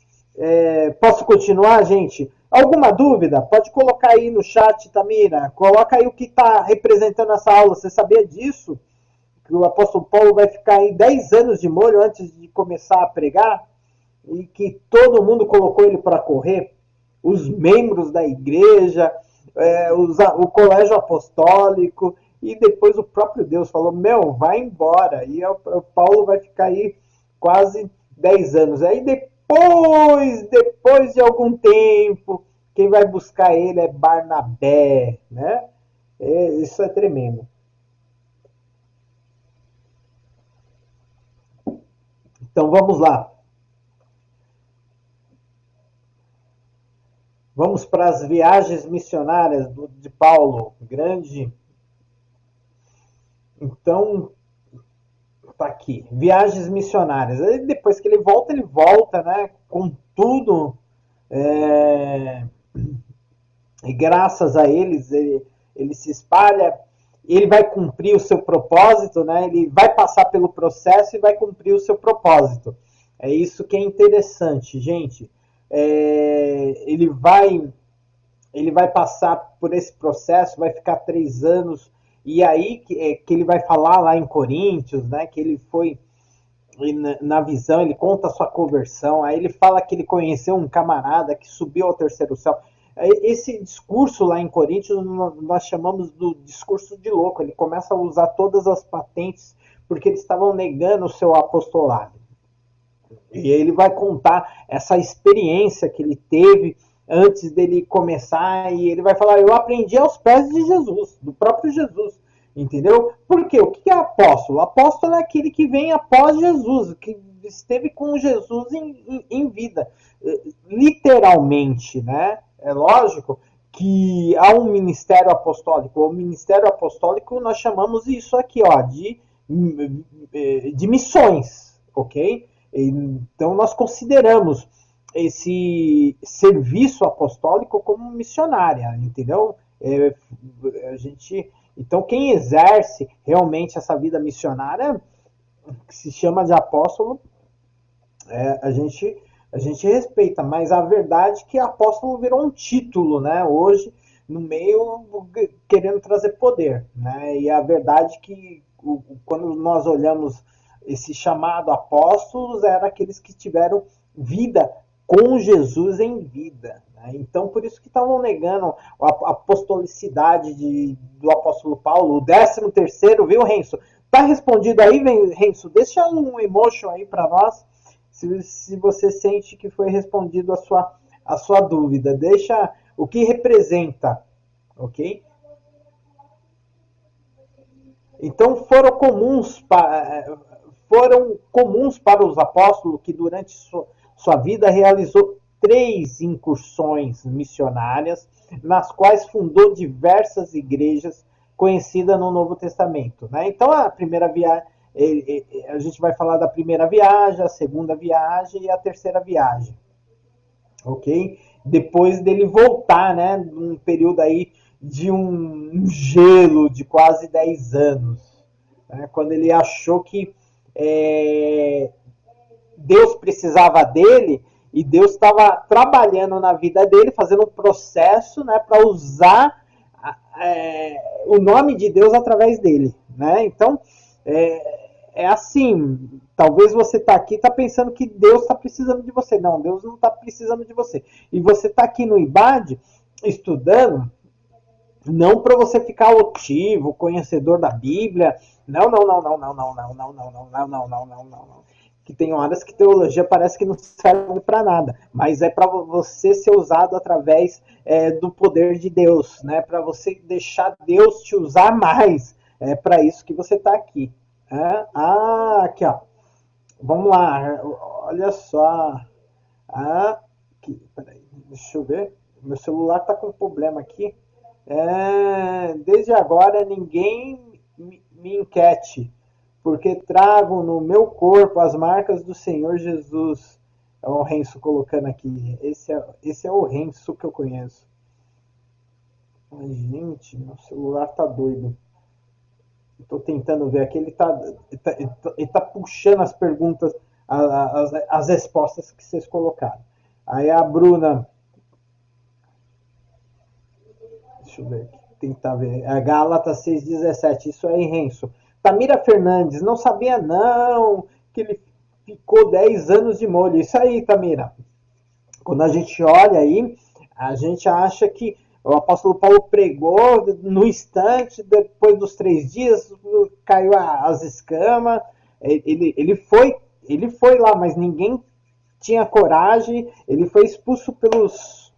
Posso continuar, gente? Alguma dúvida? Pode colocar aí no chat, Tamira. Coloca aí o que está representando essa aula. Você sabia disso? Que o apóstolo Paulo vai ficar aí 10 anos de molho antes de começar a pregar? E que todo mundo colocou ele para correr? Os membros da igreja, o colégio apostólico, e depois o próprio Deus falou, meu, vai embora. E o Paulo vai ficar aí quase 10 anos. Aí depois de algum tempo, quem vai buscar ele é Barnabé, né? Isso é tremendo. Então vamos lá. Vamos para as viagens missionárias de Paulo, grande. Então, tá aqui, viagens missionárias. Aí, depois que ele volta, né, com tudo, e graças a eles, ele se espalha, ele vai cumprir o seu propósito, né, ele vai passar pelo processo e vai cumprir o seu propósito. É isso que é interessante, gente. Ele vai passar por esse processo, vai ficar 3 anos, e aí que ele vai falar lá em Coríntios, né, que ele foi, na visão, ele conta a sua conversão, aí ele fala que ele conheceu um camarada que subiu ao terceiro céu. Esse discurso lá em Coríntios nós chamamos do discurso de louco, ele começa a usar todas as patentes, porque eles estavam negando o seu apostolado. E ele vai contar essa experiência que ele teve antes dele começar, e ele vai falar, eu aprendi aos pés de Jesus, do próprio Jesus, entendeu? Por quê? O que é apóstolo? O apóstolo é aquele que vem após Jesus, que esteve com Jesus em vida, literalmente, né? É lógico que há um ministério apostólico. O ministério apostólico nós chamamos isso aqui, ó, de missões, ok? Então nós consideramos esse serviço apostólico como missionária, entendeu? Então quem exerce realmente essa vida missionária, que se chama de apóstolo, a gente respeita, mas a verdade é que apóstolo virou um título, né? Hoje, no meio, querendo trazer poder, né? E a verdade é que quando nós olhamos esse chamado apóstolos, eram aqueles que tiveram vida com Jesus em vida. Né? Então, por isso que estavam negando a apostolicidade do apóstolo Paulo. O 13º, viu, Renzo? Tá respondido aí, Renzo? Deixa um emotion aí para nós, se você sente que foi respondido a sua dúvida. Deixa o que representa, ok? Então foram comuns para os apóstolos que durante sua vida realizou 3 incursões missionárias, nas quais fundou diversas igrejas conhecidas no Novo Testamento. Né? Então a primeira viagem, a gente vai falar da primeira viagem, a segunda viagem e a terceira viagem, ok? Depois dele voltar, né, num período aí de um gelo de quase 10 anos, né, quando ele achou que Deus precisava dele e Deus estava trabalhando na vida dele, fazendo um processo, né, para usar o nome de Deus através dele, né? Então é assim, Talvez você está aqui e está pensando que Deus está precisando de você. Não, Deus não está precisando de você. E você está aqui no IBAD estudando, não para você ficar altivo, conhecedor da Bíblia. Não, não, não, não, não, não, não, não, não, não, não, não, não, não, não. Que tem horas que teologia parece que não serve para nada, mas é para você ser usado através do poder de Deus, né? Para você deixar Deus te usar mais. É para isso que você está aqui. Aqui, ó. Vamos lá. Olha só. Aqui, peraí, deixa eu ver. Meu celular está com problema aqui. Desde agora ninguém me inquiete, porque trago no meu corpo as marcas do Senhor Jesus. É o Renzo colocando aqui. Esse é o Renzo que eu conheço. Ai, gente, meu celular tá doido. Estou tentando ver aqui. Ele tá puxando as perguntas, as respostas que vocês colocaram. Aí a Bruna. Deixa eu ver aqui. Tentar ver. A Gálatas 6,17. Isso aí, Renzo. Tamira Fernandes. Não sabia, não, que ele ficou 10 anos de molho. Isso aí, Tamira. Quando a gente olha aí, a gente acha que o apóstolo Paulo pregou no instante, depois dos 3 dias, caiu as escamas. Ele foi lá, mas ninguém tinha coragem. Ele foi expulso pelos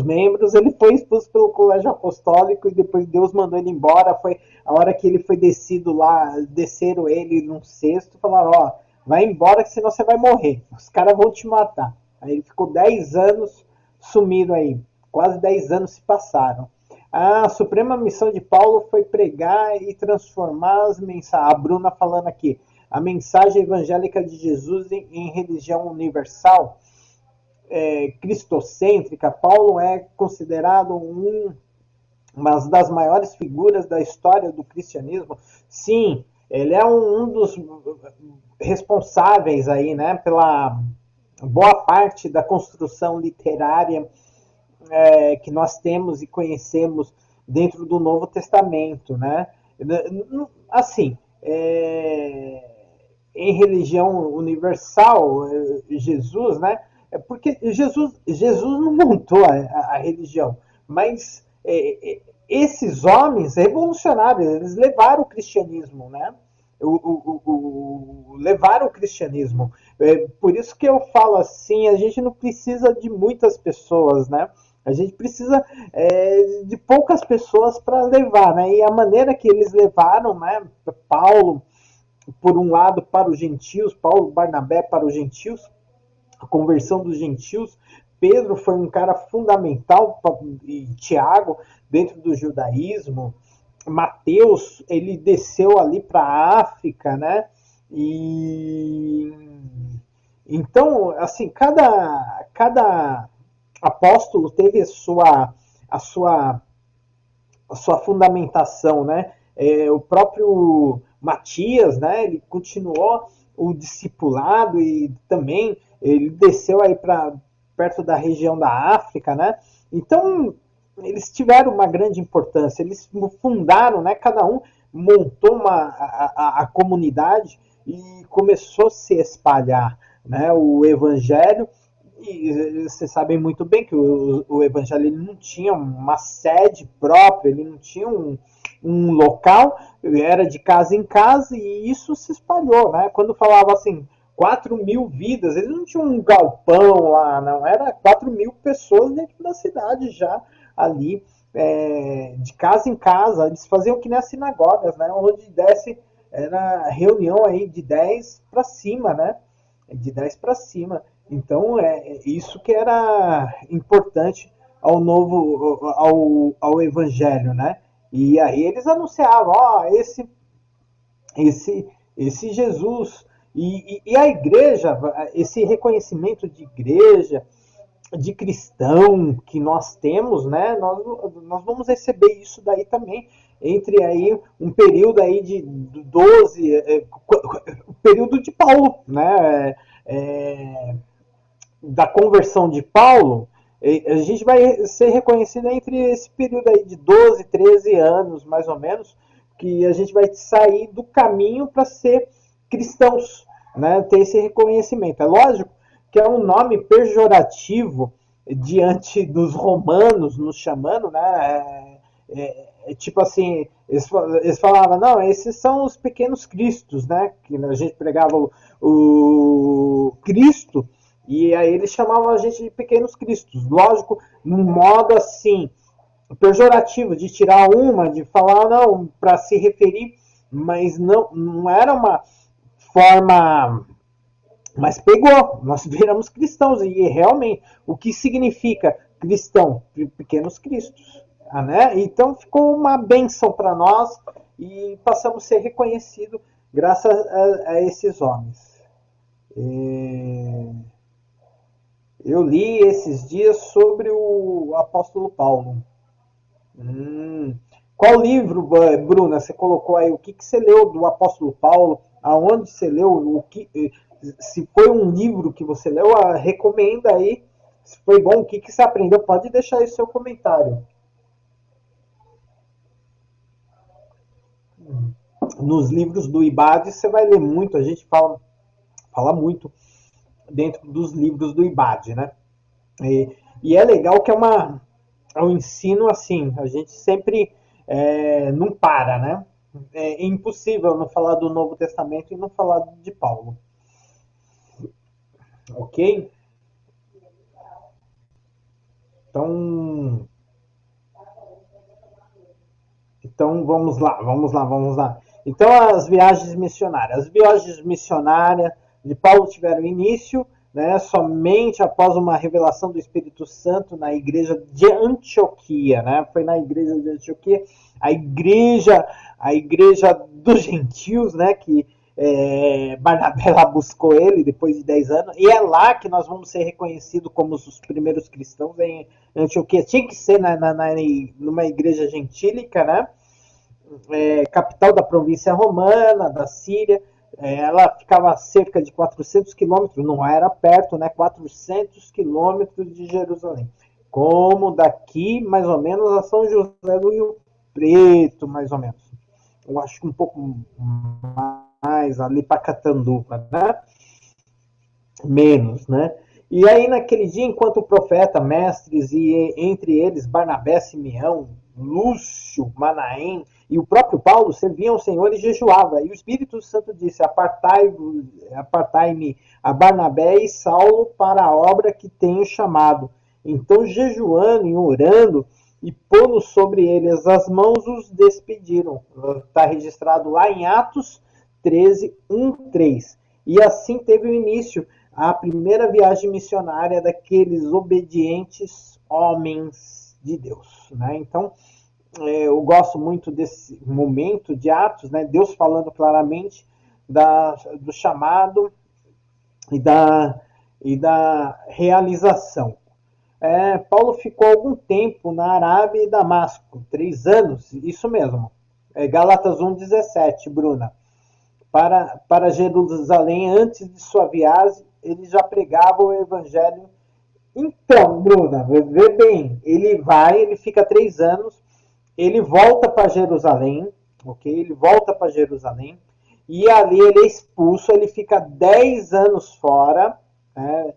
membros, ele foi expulso pelo colégio apostólico e depois Deus mandou ele embora. Foi a hora que ele foi descido lá, desceram ele num cesto, falaram, ó, vai embora que senão você vai morrer, os caras vão te matar. Aí ele ficou 10 anos sumido aí, quase 10 anos se passaram. A suprema missão de Paulo foi pregar e transformar as mensagens. A Bruna falando aqui, a mensagem evangélica de Jesus em religião universal, cristocêntrica. Paulo é considerado uma das maiores figuras da história do cristianismo. Sim, ele é um dos responsáveis aí, né, pela boa parte da construção literária que nós temos e conhecemos dentro do Novo Testamento, né? Assim, em religião universal, Jesus, né? Porque Jesus não montou a religião, mas esses homens revolucionários, eles levaram o cristianismo, né? Levaram o cristianismo. Por isso que eu falo assim, a gente não precisa de muitas pessoas, né? A gente precisa de poucas pessoas para levar, né? E a maneira que eles levaram, né? Paulo, por um lado, para os gentios, Paulo, Barnabé para os gentios, a conversão dos gentios. Pedro foi um cara fundamental, e Tiago, dentro do judaísmo. Mateus, ele desceu ali para a África, né? E então, assim, cada apóstolo teve a sua fundamentação, né? O próprio Matias, né? Ele continuou o discipulado e também ele desceu aí para perto da região da África, né? Então eles tiveram uma grande importância. Eles fundaram, né? Cada um montou a comunidade e começou a se espalhar, né? O evangelho. E vocês sabem muito bem que o evangelho ele não tinha uma sede própria, ele não tinha um local, era de casa em casa e isso se espalhou, né? Quando falava assim, 4.000 vidas, eles não tinham um galpão lá, não, era 4.000 pessoas dentro da cidade já ali, de casa em casa. Eles faziam que nem as sinagogas, né? Onde desce, era reunião aí de 10 para cima, né? De 10 para cima. Então, isso que era importante ao evangelho, né? E aí eles anunciavam, ó, esse Jesus. E a igreja, esse reconhecimento de igreja, de cristão que nós temos, né? Nós vamos receber isso daí também, entre aí um período aí de 12, o período de Paulo, né? Da conversão de Paulo, a gente vai ser reconhecido entre esse período aí de 12, 13 anos, mais ou menos, que a gente vai sair do caminho para ser cristãos, né, ter esse reconhecimento. É lógico que é um nome pejorativo diante dos romanos nos chamando, né? Tipo assim, eles falavam, não, esses são os pequenos cristos, né? Que a gente pregava o Cristo, e aí eles chamavam a gente de pequenos cristos. Lógico, num modo assim, pejorativo, de tirar uma, de falar, não, para se referir, mas não era uma forma. Mas pegou, nós viramos cristãos, e realmente, o que significa cristão? Pequenos cristos. Né? Então ficou uma bênção para nós e passamos a ser reconhecidos graças a esses homens. Eu li esses dias sobre o apóstolo Paulo. Qual livro, Bruna, você colocou aí? O que você leu do apóstolo Paulo? Aonde você leu? Se foi um livro que você leu, recomenda aí. Se foi bom, o que você aprendeu? Pode deixar aí o seu comentário. Nos livros do IBAD você vai ler muito, a gente fala muito dentro dos livros do IBAD, né? E é legal que é um ensino assim, a gente sempre não para, né? É impossível não falar do Novo Testamento e não falar de Paulo, ok? Então, então vamos lá. Então as viagens missionárias. As viagens missionárias de Paulo tiveram início, né, somente após uma revelação do Espírito Santo na igreja de Antioquia, né? Foi na igreja de Antioquia, a igreja dos gentios, né, que Barnabé lá buscou ele depois de 10 anos, e é lá que nós vamos ser reconhecidos como os primeiros cristãos em Antioquia. Tinha que ser numa igreja gentílica, né? Capital da província romana, da Síria. Ela ficava a cerca de 400 quilômetros, não era perto, né? 400 quilômetros de Jerusalém. Como daqui, mais ou menos, a São José do Rio Preto, mais ou menos. Eu acho que um pouco mais ali para Catanduva, né? Menos, né? E aí, naquele dia, enquanto o profeta, mestres, e entre eles Barnabé, Simeão, Lúcio, Manaém e o próprio Paulo serviam ao Senhor e jejuava. E o Espírito Santo disse: Apartai-me a Barnabé e Saulo para a obra que tenho chamado. Então, jejuando e orando e pondo sobre eles as mãos, os despediram. Está registrado lá em Atos 13, 1, 3. E assim teve o início a primeira viagem missionária daqueles obedientes homens de Deus, né? Então, eu gosto muito desse momento de Atos, né? Deus falando claramente do chamado e da realização. Paulo ficou algum tempo na Arábia e Damasco, 3 anos, isso mesmo. Gálatas 1,17, Bruna. Para Jerusalém, antes de sua viagem, ele já pregava o evangelho. Então, Bruna, vê bem, ele fica 3 anos, ele volta para Jerusalém, ok? Ele volta para Jerusalém, e ali ele é expulso, ele fica 10 anos fora, né?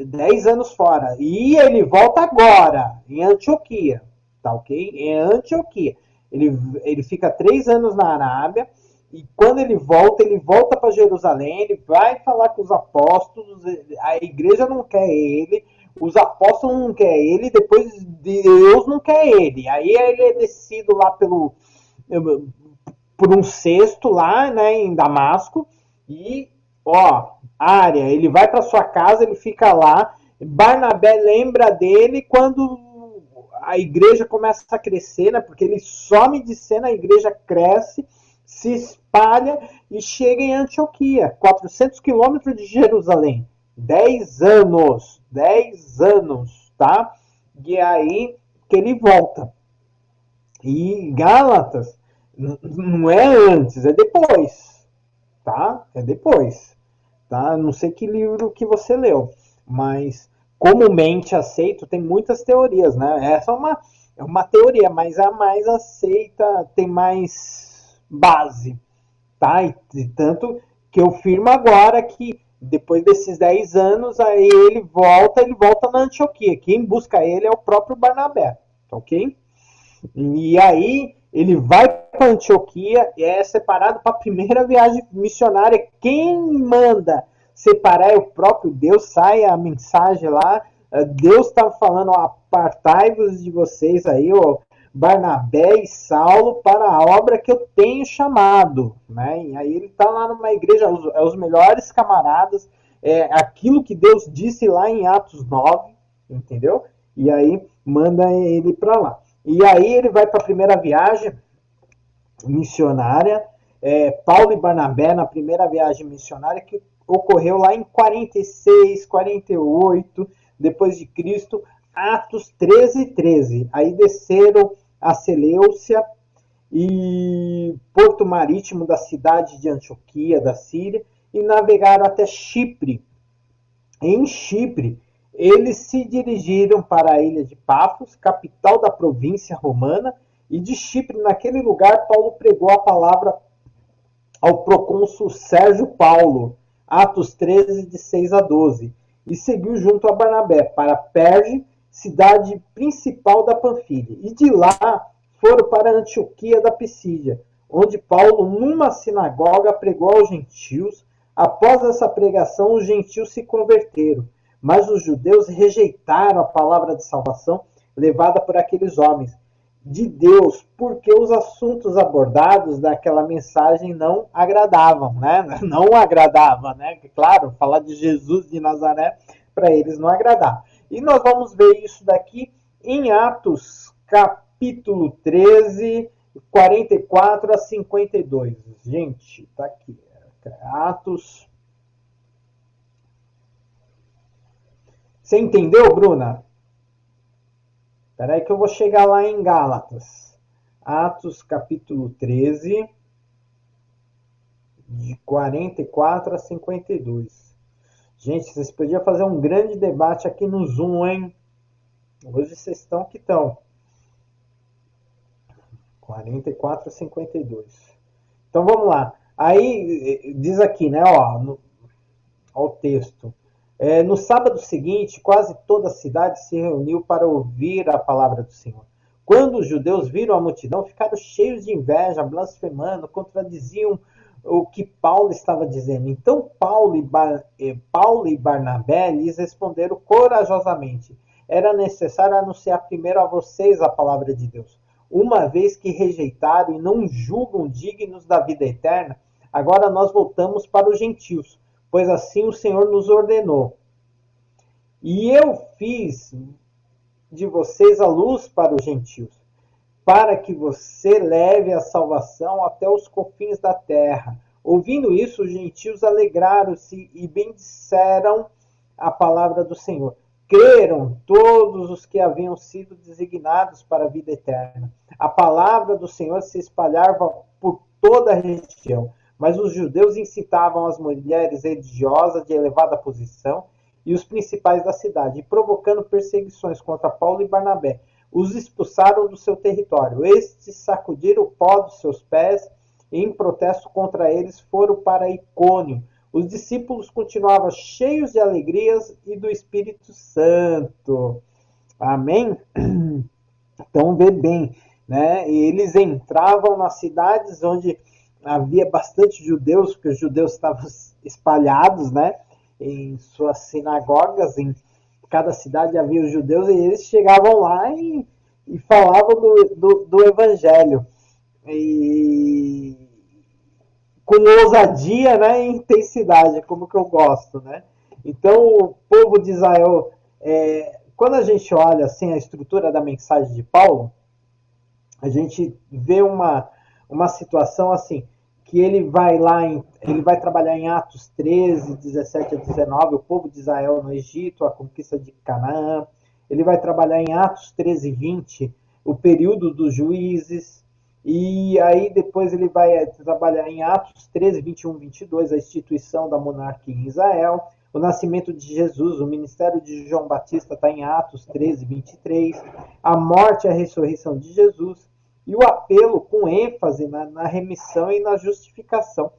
10 anos fora, e ele volta agora, em Antioquia, tá ok? Em Antioquia. Ele fica 3 anos na Arábia, e quando ele volta para Jerusalém, ele vai falar com os apóstolos, a igreja não quer ele, os apóstolos não querem ele, depois Deus não quer ele. Aí ele é descido lá por um cesto lá, né, em Damasco, e área, ele vai para sua casa, ele fica lá. Barnabé lembra dele quando a igreja começa a crescer, né, porque ele some de cena, a igreja cresce, se espalha e chega em Antioquia, 400 quilômetros de Jerusalém. 10 anos, tá? E aí que ele volta. E Gálatas não é antes, é depois, tá? É depois, tá? Não sei que livro que você leu, mas comumente aceito, tem muitas teorias, né? Essa é uma teoria, mas a mais aceita tem mais base, tá? E tanto que eu firmo agora que depois desses 10 anos, aí ele volta na Antioquia. Quem busca ele é o próprio Barnabé, ok? E aí ele vai para Antioquia e é separado para a primeira viagem missionária. Quem manda separar é o próprio Deus. Sai a mensagem lá. Deus está falando: apartai-vos de vocês aí, ó, Barnabé e Saulo, para a obra que eu tenho chamado. Né? E aí ele está lá numa igreja, os melhores camaradas, aquilo que Deus disse lá em Atos 9, entendeu? E aí manda ele para lá. E aí ele vai para a primeira viagem missionária, Paulo e Barnabé na primeira viagem missionária, que ocorreu lá em 46, 48 depois de Cristo, Atos 13:13. Aí desceram a Seleucia e Porto Marítimo da cidade de Antioquia, da Síria, e navegaram até Chipre. Em Chipre, eles se dirigiram para a ilha de Pafos, capital da província romana, e de Chipre, naquele lugar, Paulo pregou a palavra ao procônsul Sérgio Paulo, Atos 13, de 6 a 12, e seguiu junto a Barnabé para Perge, cidade principal da Panfilha. E de lá foram para Antioquia da Pisídia, onde Paulo, numa sinagoga, pregou aos gentios. Após essa pregação, os gentios se converteram, mas os judeus rejeitaram a palavra de salvação levada por aqueles homens de Deus, porque os assuntos abordados daquela mensagem não agradavam, né? Não agradava, né? Claro, falar de Jesus de Nazaré para eles não agradava. E nós vamos ver isso daqui em Atos, capítulo 13, 44 a 52. Gente, tá aqui. Atos. Você entendeu, Bruna? Espera aí que eu vou chegar lá em Gálatas. Atos capítulo 13, de 44 a 52. Gente, vocês podiam fazer um grande debate aqui no Zoom, hein? Hoje vocês estão que estão. 44 a 52. Então vamos lá. Aí diz aqui, né? Ó o texto. No sábado seguinte, quase toda a cidade se reuniu para ouvir a palavra do Senhor. Quando os judeus viram a multidão, ficaram cheios de inveja, blasfemando, contradiziam o que Paulo estava dizendo. Então Paulo e Barnabé lhes responderam corajosamente: era necessário anunciar primeiro a vocês a palavra de Deus. Uma vez que rejeitaram e não julgam dignos da vida eterna, agora nós voltamos para os gentios, pois assim o Senhor nos ordenou. E eu fiz de vocês a luz para os gentios, para que você leve a salvação até os confins da terra. Ouvindo isso, os gentios alegraram-se e bendisseram a palavra do Senhor. Creram todos os que haviam sido designados para a vida eterna. A palavra do Senhor se espalhava por toda a região. Mas os judeus incitavam as mulheres religiosas de elevada posição e os principais da cidade, provocando perseguições contra Paulo e Barnabé. Os expulsaram do seu território. Estes sacudiram o pó dos seus pés e, em protesto contra eles, foram para Icônio. Os discípulos continuavam cheios de alegrias e do Espírito Santo. Amém? Então, vê bem, né? E eles entravam nas cidades onde havia bastante judeus, porque os judeus estavam espalhados, né, em suas sinagogas, em cada cidade havia os judeus, e eles chegavam lá e falavam do evangelho. E com ousadia, né, e intensidade, como que eu gosto, né? Então, o povo de Israel, quando a gente olha assim a estrutura da mensagem de Paulo, a gente vê uma situação assim, que ele vai trabalhar em Atos 13, 17 a 19, o povo de Israel no Egito, a conquista de Canaã. Ele vai trabalhar em Atos 13, 20, o período dos juízes. E aí depois ele vai trabalhar em Atos 13, 21, 22, a instituição da monarquia em Israel. O nascimento de Jesus, o ministério de João Batista está em Atos 13, 23. A morte e a ressurreição de Jesus. E o apelo com ênfase na remissão e na justificação,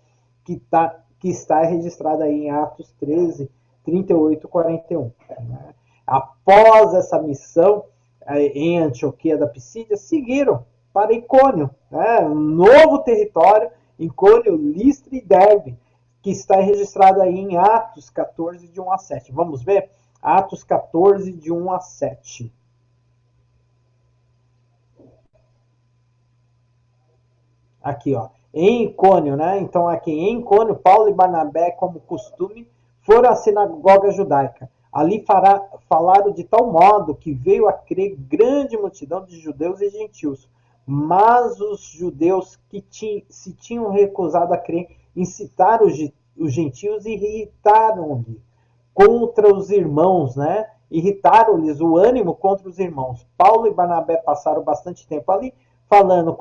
que está que está registrada aí em Atos 13, 38 e 41. Né? Após essa missão em Antioquia da Pisídia, seguiram para Icônio, né? Um novo território, Icônio, Listra e Derbe, que está registrado aí em Atos 14, de 1 a 7. Vamos ver? Atos 14, de 1 a 7. Aqui, ó. Em Icônio, né? Então, aqui em Icônio, Paulo e Barnabé, como costume, foram à sinagoga judaica. Ali falaram de tal modo que veio a crer grande multidão de judeus e gentios. Mas os judeus que se tinham recusado a crer incitaram os gentios e irritaram-lhe contra os irmãos, né? Irritaram-lhes o ânimo contra os irmãos. Paulo e Barnabé passaram bastante tempo ali, falando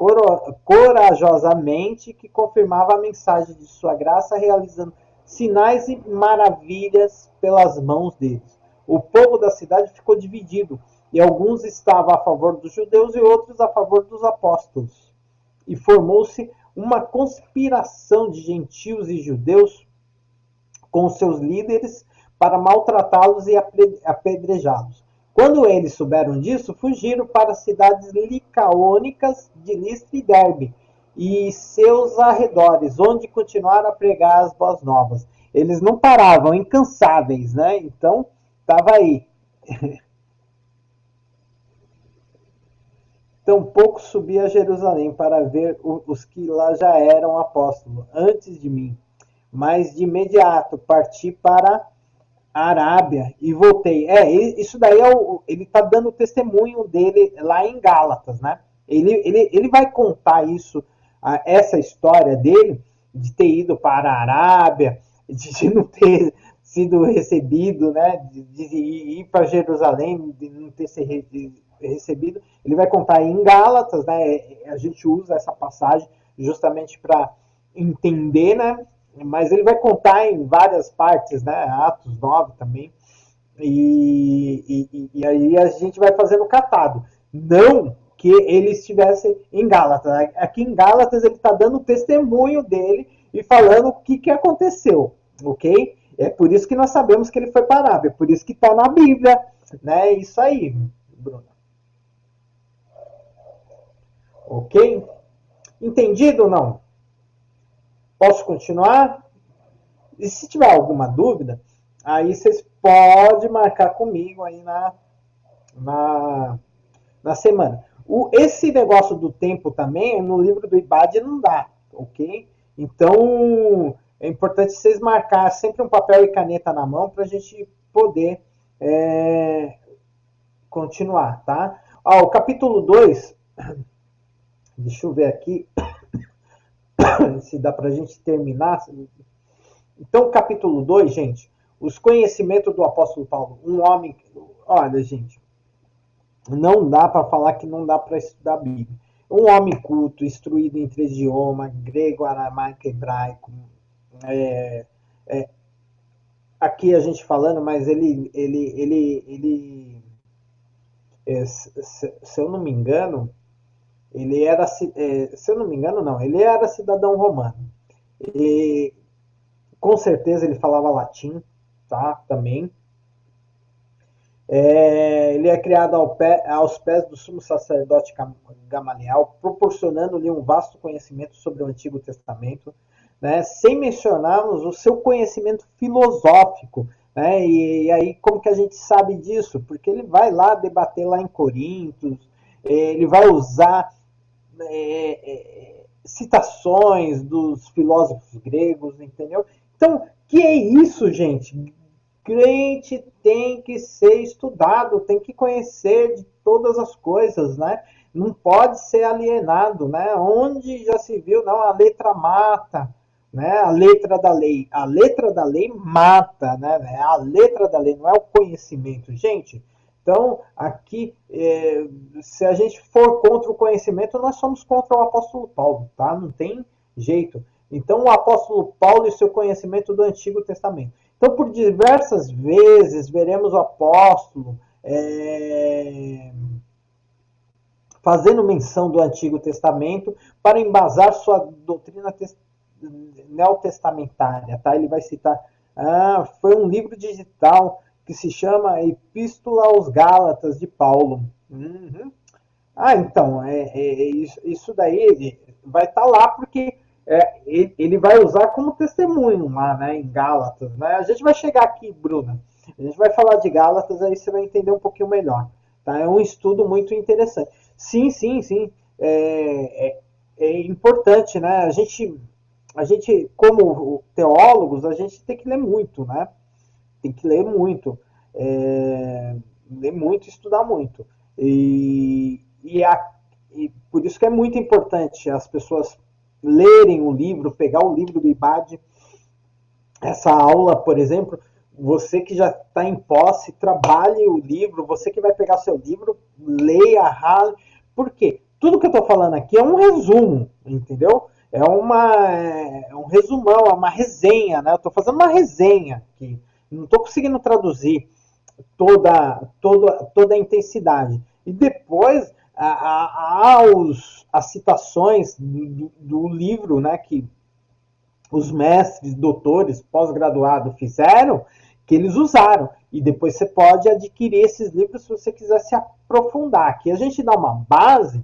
corajosamente que confirmava a mensagem de sua graça, realizando sinais e maravilhas pelas mãos deles. O povo da cidade ficou dividido, e alguns estavam a favor dos judeus e outros a favor dos apóstolos. E formou-se uma conspiração de gentios e judeus com seus líderes para maltratá-los e apedrejá-los. Quando eles souberam disso, fugiram para as cidades licaônicas de Listra e Derbe e seus arredores, onde continuaram a pregar as boas novas. Eles não paravam, incansáveis, né? Então, estava aí. Tampouco subi a Jerusalém para ver os que lá já eram apóstolos antes de mim, mas de imediato parti para a Arábia e voltei. Isso daí ele está dando testemunho dele lá em Gálatas, né? Ele vai contar isso, essa história dele, de ter ido para a Arábia, de não ter sido recebido, né? De ir para Jerusalém, de não ter sido recebido. Ele vai contar em Gálatas, né? A gente usa essa passagem justamente para entender, né? Mas ele vai contar em várias partes, né? Atos 9 também. E aí a gente vai fazendo catado. Não que ele estivesse em Gálatas. Aqui em Gálatas ele está dando testemunho dele e falando o que aconteceu, ok? É por isso que nós sabemos que ele foi para a Arábia, por isso que está na Bíblia, né? Isso aí, Bruno. Ok? Entendido ou não? Posso continuar? E se tiver alguma dúvida, aí vocês podem marcar comigo aí na, na semana. Esse negócio do tempo também, no livro do IBAD não dá, ok? Então, é importante vocês marcar sempre um papel e caneta na mão para a gente poder continuar, tá? Ó, o capítulo 2, deixa eu ver aqui se dá para a gente terminar. Então, capítulo 2, gente, os conhecimentos do apóstolo Paulo. Um homem. Olha, gente, não dá para falar que não dá para estudar a Bíblia. Um homem culto, instruído em 3 idiomas, grego, aramaico, hebraico. É, é, aqui a gente falando, mas se eu não me engano, ele era, se eu não me engano, não, ele era cidadão romano. E, com certeza ele falava latim, tá? Também. Ele é criado aos pés do sumo sacerdote Gamaliel, proporcionando-lhe um vasto conhecimento sobre o Antigo Testamento, né? Sem mencionarmos o seu conhecimento filosófico. Né? E aí, como que a gente sabe disso? Porque ele vai lá debater lá em Coríntios, ele vai usar citações dos filósofos gregos, entendeu? Então, que é isso, gente? Crente tem que ser estudado, tem que conhecer de todas as coisas, né? Não pode ser alienado, né? Onde já se viu, não, a letra mata, né? A letra da lei mata, né? A letra da lei não é o conhecimento, gente. Então, aqui, se a gente for contra o conhecimento, nós somos contra o apóstolo Paulo, tá? Não tem jeito. Então, o apóstolo Paulo e seu conhecimento do Antigo Testamento. Então, por diversas vezes, veremos o apóstolo fazendo menção do Antigo Testamento para embasar sua doutrina neotestamentária, tá? Ele vai citar, foi um livro digital que se chama Epístola aos Gálatas de Paulo. Uhum. Então, isso daí vai estar lá porque ele vai usar como testemunho lá, né, em Gálatas, né? A gente vai chegar aqui, Bruna. A gente vai falar de Gálatas, aí você vai entender um pouquinho melhor. Tá? É um estudo muito interessante. Sim, sim, sim. É importante, né? A gente, como teólogos, a gente tem que ler muito, né? Tem que ler muito. Ler muito e estudar muito. E por isso que é muito importante as pessoas lerem o livro, pegar o livro do IBAD. Essa aula, por exemplo, você que já está em posse, trabalhe o livro, você que vai pegar seu livro, leia, rale. Por quê? Tudo que eu estou falando aqui é um resumo, entendeu? É um resumão, é uma resenha, né? Eu estou fazendo uma resenha aqui. Não estou conseguindo traduzir toda a intensidade. E depois, as citações do livro, né, que os mestres, doutores, pós-graduados fizeram, que eles usaram. E depois você pode adquirir esses livros se você quiser se aprofundar. Aqui a gente dá uma base,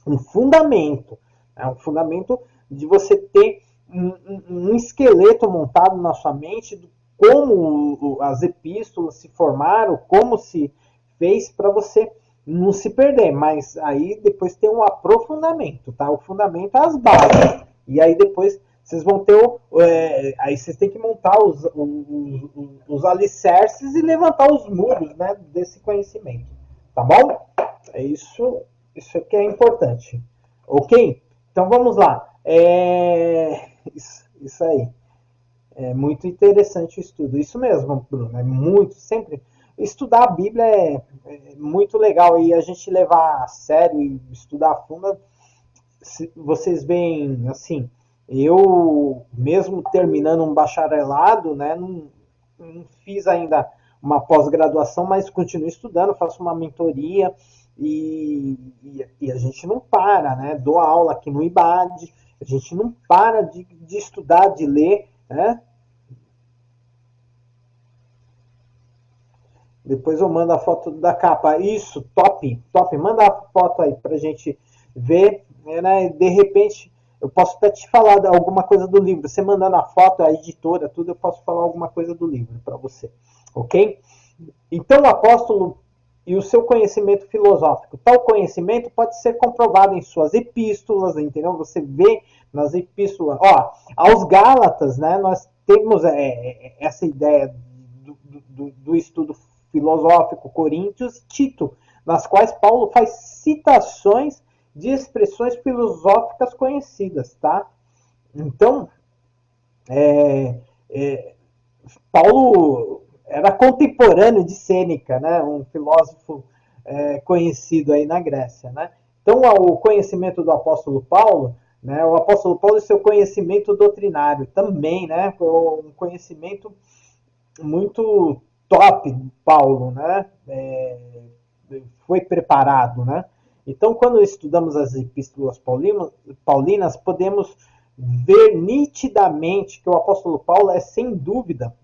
um fundamento. Um fundamento de você ter um esqueleto montado na sua mente do como as epístolas se formaram, como se fez para você não se perder. Mas aí depois tem um aprofundamento, tá? O fundamento é as bases. E aí depois vocês vão ter aí vocês têm que montar os alicerces e levantar os muros, né, desse conhecimento, tá bom? Isso que é importante, ok? Então vamos lá. Isso aí. É muito interessante o estudo. Isso mesmo, Bruno. É muito, sempre. Estudar a Bíblia é muito legal e a gente levar a sério e estudar a fundo. Vocês veem, assim, eu mesmo terminando um bacharelado, né, não fiz ainda uma pós-graduação, mas continuo estudando, faço uma mentoria e a gente não para, né? Dou aula aqui no IBAD, a gente não para de estudar, de ler, né? Depois eu mando a foto da capa. Isso, top, top. Manda a foto aí pra gente ver, né? De repente, eu posso até te falar alguma coisa do livro. Você mandando a foto, a editora, tudo, eu posso falar alguma coisa do livro para você. Ok? Então, o apóstolo e o seu conhecimento filosófico. Tal conhecimento pode ser comprovado em suas epístolas, entendeu? Você vê nas epístolas. Ó, aos Gálatas, né? Nós temos essa ideia do estudo filosófico, Coríntios e Tito, nas quais Paulo faz citações de expressões filosóficas conhecidas, tá? Então, Paulo era contemporâneo de Sêneca, né? Um filósofo conhecido aí na Grécia, né? Então, o conhecimento do apóstolo Paulo, né? O apóstolo Paulo e seu conhecimento doutrinário também, né? Um conhecimento muito top, Paulo, né? Foi preparado, né? Então, quando estudamos as epístolas paulinas, podemos ver nitidamente que o apóstolo Paulo é, sem dúvida,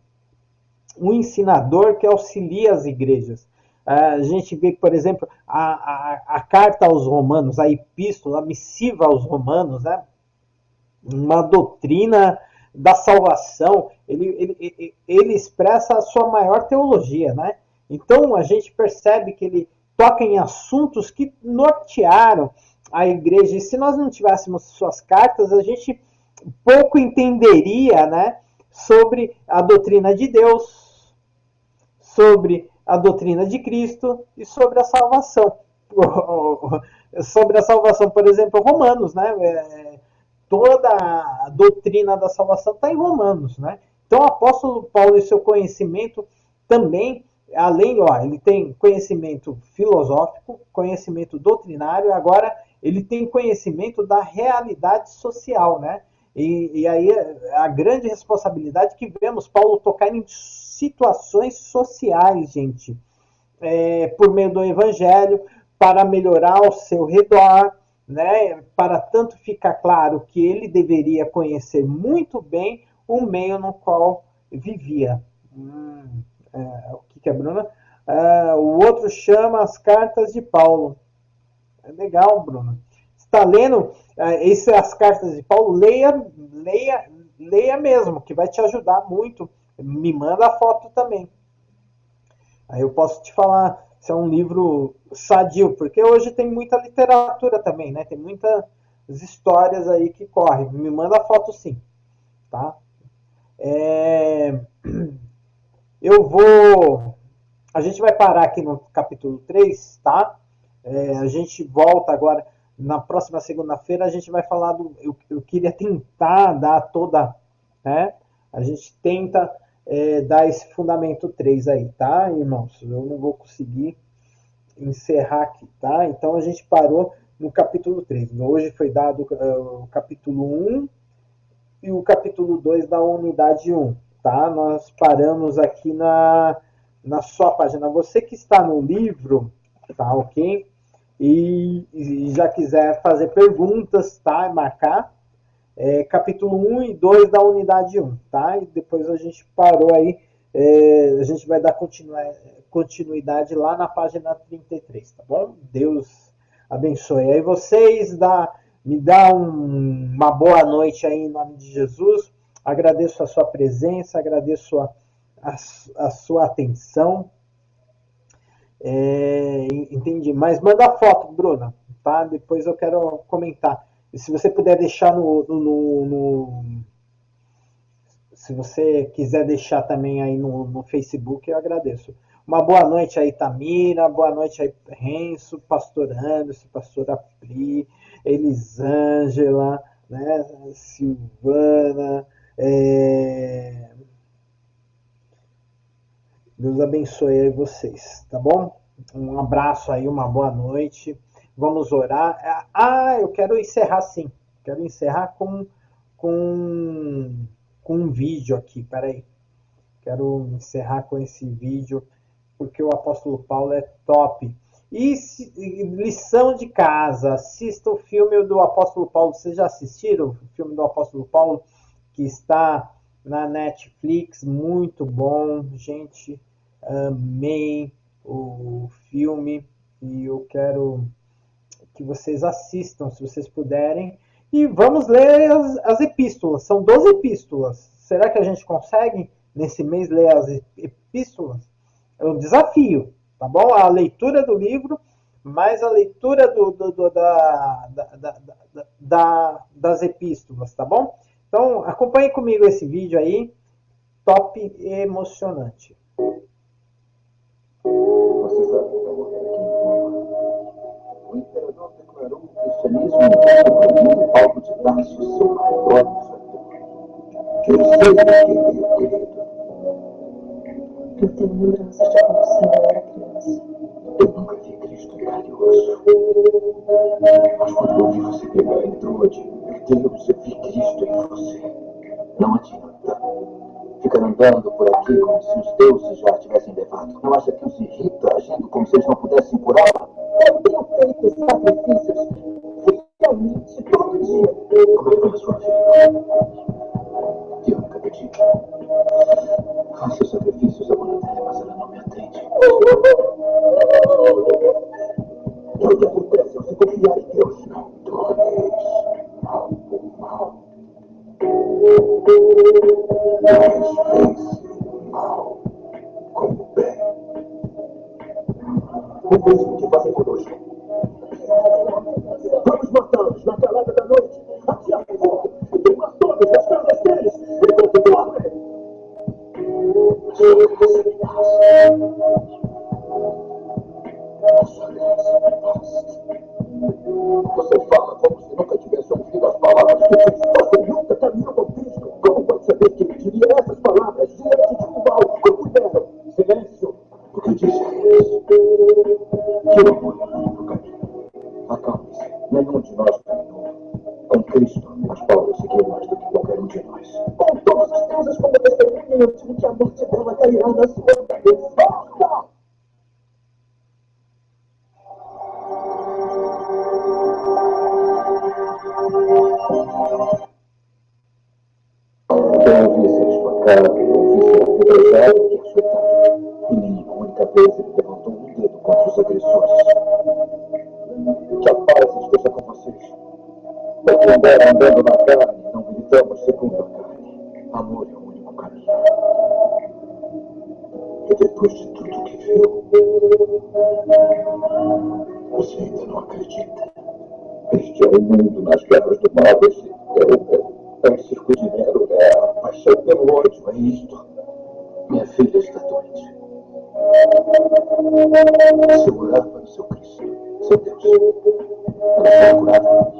um ensinador que auxilia as igrejas. A gente vê, por exemplo, a carta aos romanos, a epístola, a missiva aos romanos, né? Uma doutrina da salvação, ele expressa a sua maior teologia, né? Então a gente percebe que ele toca em assuntos que nortearam a igreja. E se nós não tivéssemos suas cartas, a gente pouco entenderia, né, sobre a doutrina de Deus, sobre a doutrina de Cristo e sobre a salvação. Sobre a salvação, por exemplo, Romanos, né? Toda a doutrina da salvação está em Romanos, né? Então, o apóstolo Paulo e seu conhecimento também, além, ele tem conhecimento filosófico, conhecimento doutrinário, agora ele tem conhecimento da realidade social, né? E aí a grande responsabilidade que vemos Paulo tocar em situações sociais, gente, por meio do evangelho, para melhorar ao seu redor, né, para tanto ficar claro que ele deveria conhecer muito bem o meio no qual vivia. O que é, Bruna? O outro chama as cartas de Paulo. É legal, Bruna. Está lendo as cartas de Paulo? Leia mesmo, que vai te ajudar muito. Me manda a foto também. Aí eu posso te falar se é um livro sadio, porque hoje tem muita literatura também, né? Tem muitas histórias aí que correm. Me manda a foto sim, tá? É, eu vou. A gente vai parar aqui no capítulo 3, tá? A gente volta agora. Na próxima segunda-feira a gente vai falar do. Eu queria tentar dar toda. Né? A gente tenta dar esse fundamento 3 aí, tá, irmãos? Eu não vou conseguir encerrar aqui, tá? Então a gente parou no capítulo 3. Hoje foi dado o capítulo 1 e o capítulo 2 da unidade 1, tá? Nós paramos aqui na sua página. Você que está no livro, tá, ok? E já quiser fazer perguntas, tá? Marcar. Capítulo 1 e 2 da unidade 1, tá? E depois a gente parou aí, a gente vai dar continuidade lá na página 33, tá bom? Deus abençoe. Aí vocês, me dá uma boa noite aí em nome de Jesus. Agradeço a sua presença, agradeço a sua atenção. Entendi. Mas manda a foto, Bruna, tá? Depois eu quero comentar. E se você puder deixar se você quiser deixar também aí no Facebook, eu agradeço. Uma boa noite aí, Tamira. Boa noite aí, Renzo, Pastor Anderson, Pastora Pri, Elisângela, né? Silvana. Deus abençoe aí vocês, tá bom? Um abraço aí, uma boa noite. Vamos orar. Eu quero encerrar sim. Quero encerrar com, com um vídeo aqui. Peraí. Quero encerrar com esse vídeo, porque o apóstolo Paulo é top. Lição de casa, assista o filme do apóstolo Paulo. Vocês já assistiram o filme do apóstolo Paulo? Que está na Netflix, muito bom, gente. Amei o filme e eu quero que vocês assistam, se vocês puderem. E vamos ler as epístolas. São 12 epístolas. Será que a gente consegue, nesse mês, ler as epístolas? É um desafio, tá bom? A leitura do livro, mais a leitura das epístolas, tá bom? Então, acompanhe comigo esse vídeo aí. Top e emocionante. Você sabe que eu vou ter aqui em Roma. O imperador declarou o cristianismo como Paulo de Tarso, seu maior benfeitor. Eu sei do que veio, querido. Eu tenho lembranças de quando o Senhor era criança. Eu nunca vi Cristo em carne e osso. Mas quando eu vi você pegar em Trude, meu Deus, eu vi Cristo em você. Não adianta. Ficar andando por aqui como se os deuses já tivessem levado. Não acha que os irrita, agindo como se eles não pudessem curá-la? Eu tenho feito sacrifícios realmente todo dia. Como é que foi a sua vida? Eu nunca pedi. Faço sacrifícios a Bonaterra, mas ela não me atende. O que acontece ao se confiar em Deus? Não tornes mal por mal. Mas vence mal com o bem. O mesmo que fazem conosco. Vamos matá-los na calada da noite. Atirar fogo e queimar todas as casas deles. Enquanto dormem. A sua graça me basta. A sua graça me basta. Você fala como se nunca tivesse ouvido as palavras de Cristo. Você nunca caminhou com Cristo. Como pode saber que ele diria essas palavras diante de um mal? Como deram? Silêncio. O que disse a eles? Que o amor é o único caminho. Acalme-se. Nenhum de nós caminhou com Cristo, mas Paulo seguiu mais do que qualquer um de nós. Com todas as coisas como testemunha, eu digo que a morte dela cairá na sua cabeça. Eu vi ser espancado, eu vi ser apedrejado e açoitado. E nenhuma única vez ele levantou um dedo contra os agressores. Que a paz esteja com vocês. Porque embora andando na carne, não militamos segundo a carne. Amor é o único caminho. E depois de tudo que viu, você ainda não acredita. Este é o mundo nas guerras do mal. Esse é um circo de Nero. É a paixão pelo ódio. É isto. Minha filha está doente. Se eu orar para o seu Cristo, seu Deus, ela será curada.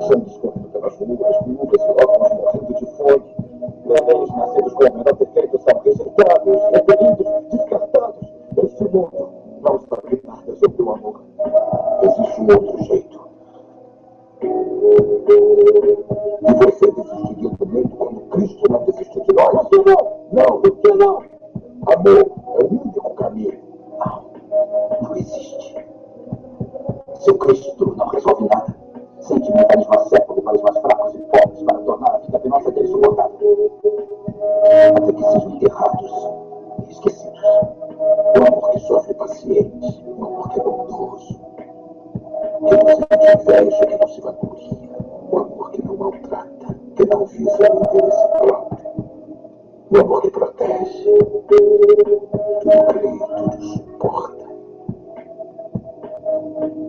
Sangue escorrendo pelas ruas, viúvas e órfãos morrendo de fome. Nenéns nascidos com o menor defeito são rejeitados, repelidos, descartados. Este mundo não está preparado sobre o amor. Existe um outro jeito. E você desistiria do mundo quando Cristo não desistiu de nós? Por que não? Não, por que não? Amor é o único caminho. Não existe. Seu Cristo não resolve nada. Sentimentalismo acéfalo para os mais fracos e pobres, para tornar a vida penosa deles suportável. Até que sejam enterrados e esquecidos. O amor que sofre paciente, o amor que é bondoso, que não sente inveja, que não se vangloria, o amor que não maltrata, que não visa o interesse próprio, o amor que protege, tudo crê, tudo suporta.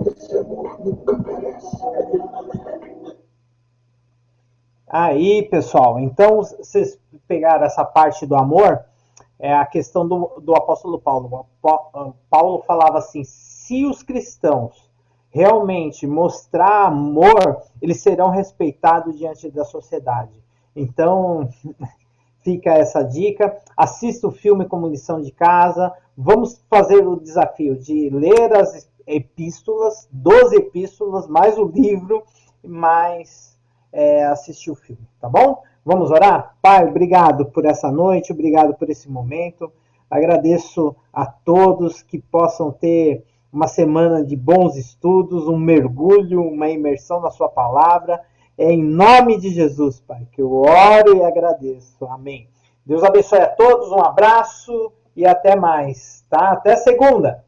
Esse amor nunca perece. Aí, pessoal, então vocês pegaram essa parte do amor, é a questão do apóstolo Paulo. Paulo falava assim, se os cristãos realmente mostrar amor, eles serão respeitados diante da sociedade. Então, fica essa dica. Assista o filme como lição de casa. Vamos fazer o desafio de ler as epístolas, 12 epístolas, mais o livro, mais assistir o filme, tá bom? Vamos orar? Pai, obrigado por essa noite, obrigado por esse momento. Agradeço a todos que possam ter uma semana de bons estudos, um mergulho, uma imersão na sua palavra. É em nome de Jesus, Pai, que eu oro e agradeço. Amém. Deus abençoe a todos, um abraço e até mais, tá? Até segunda!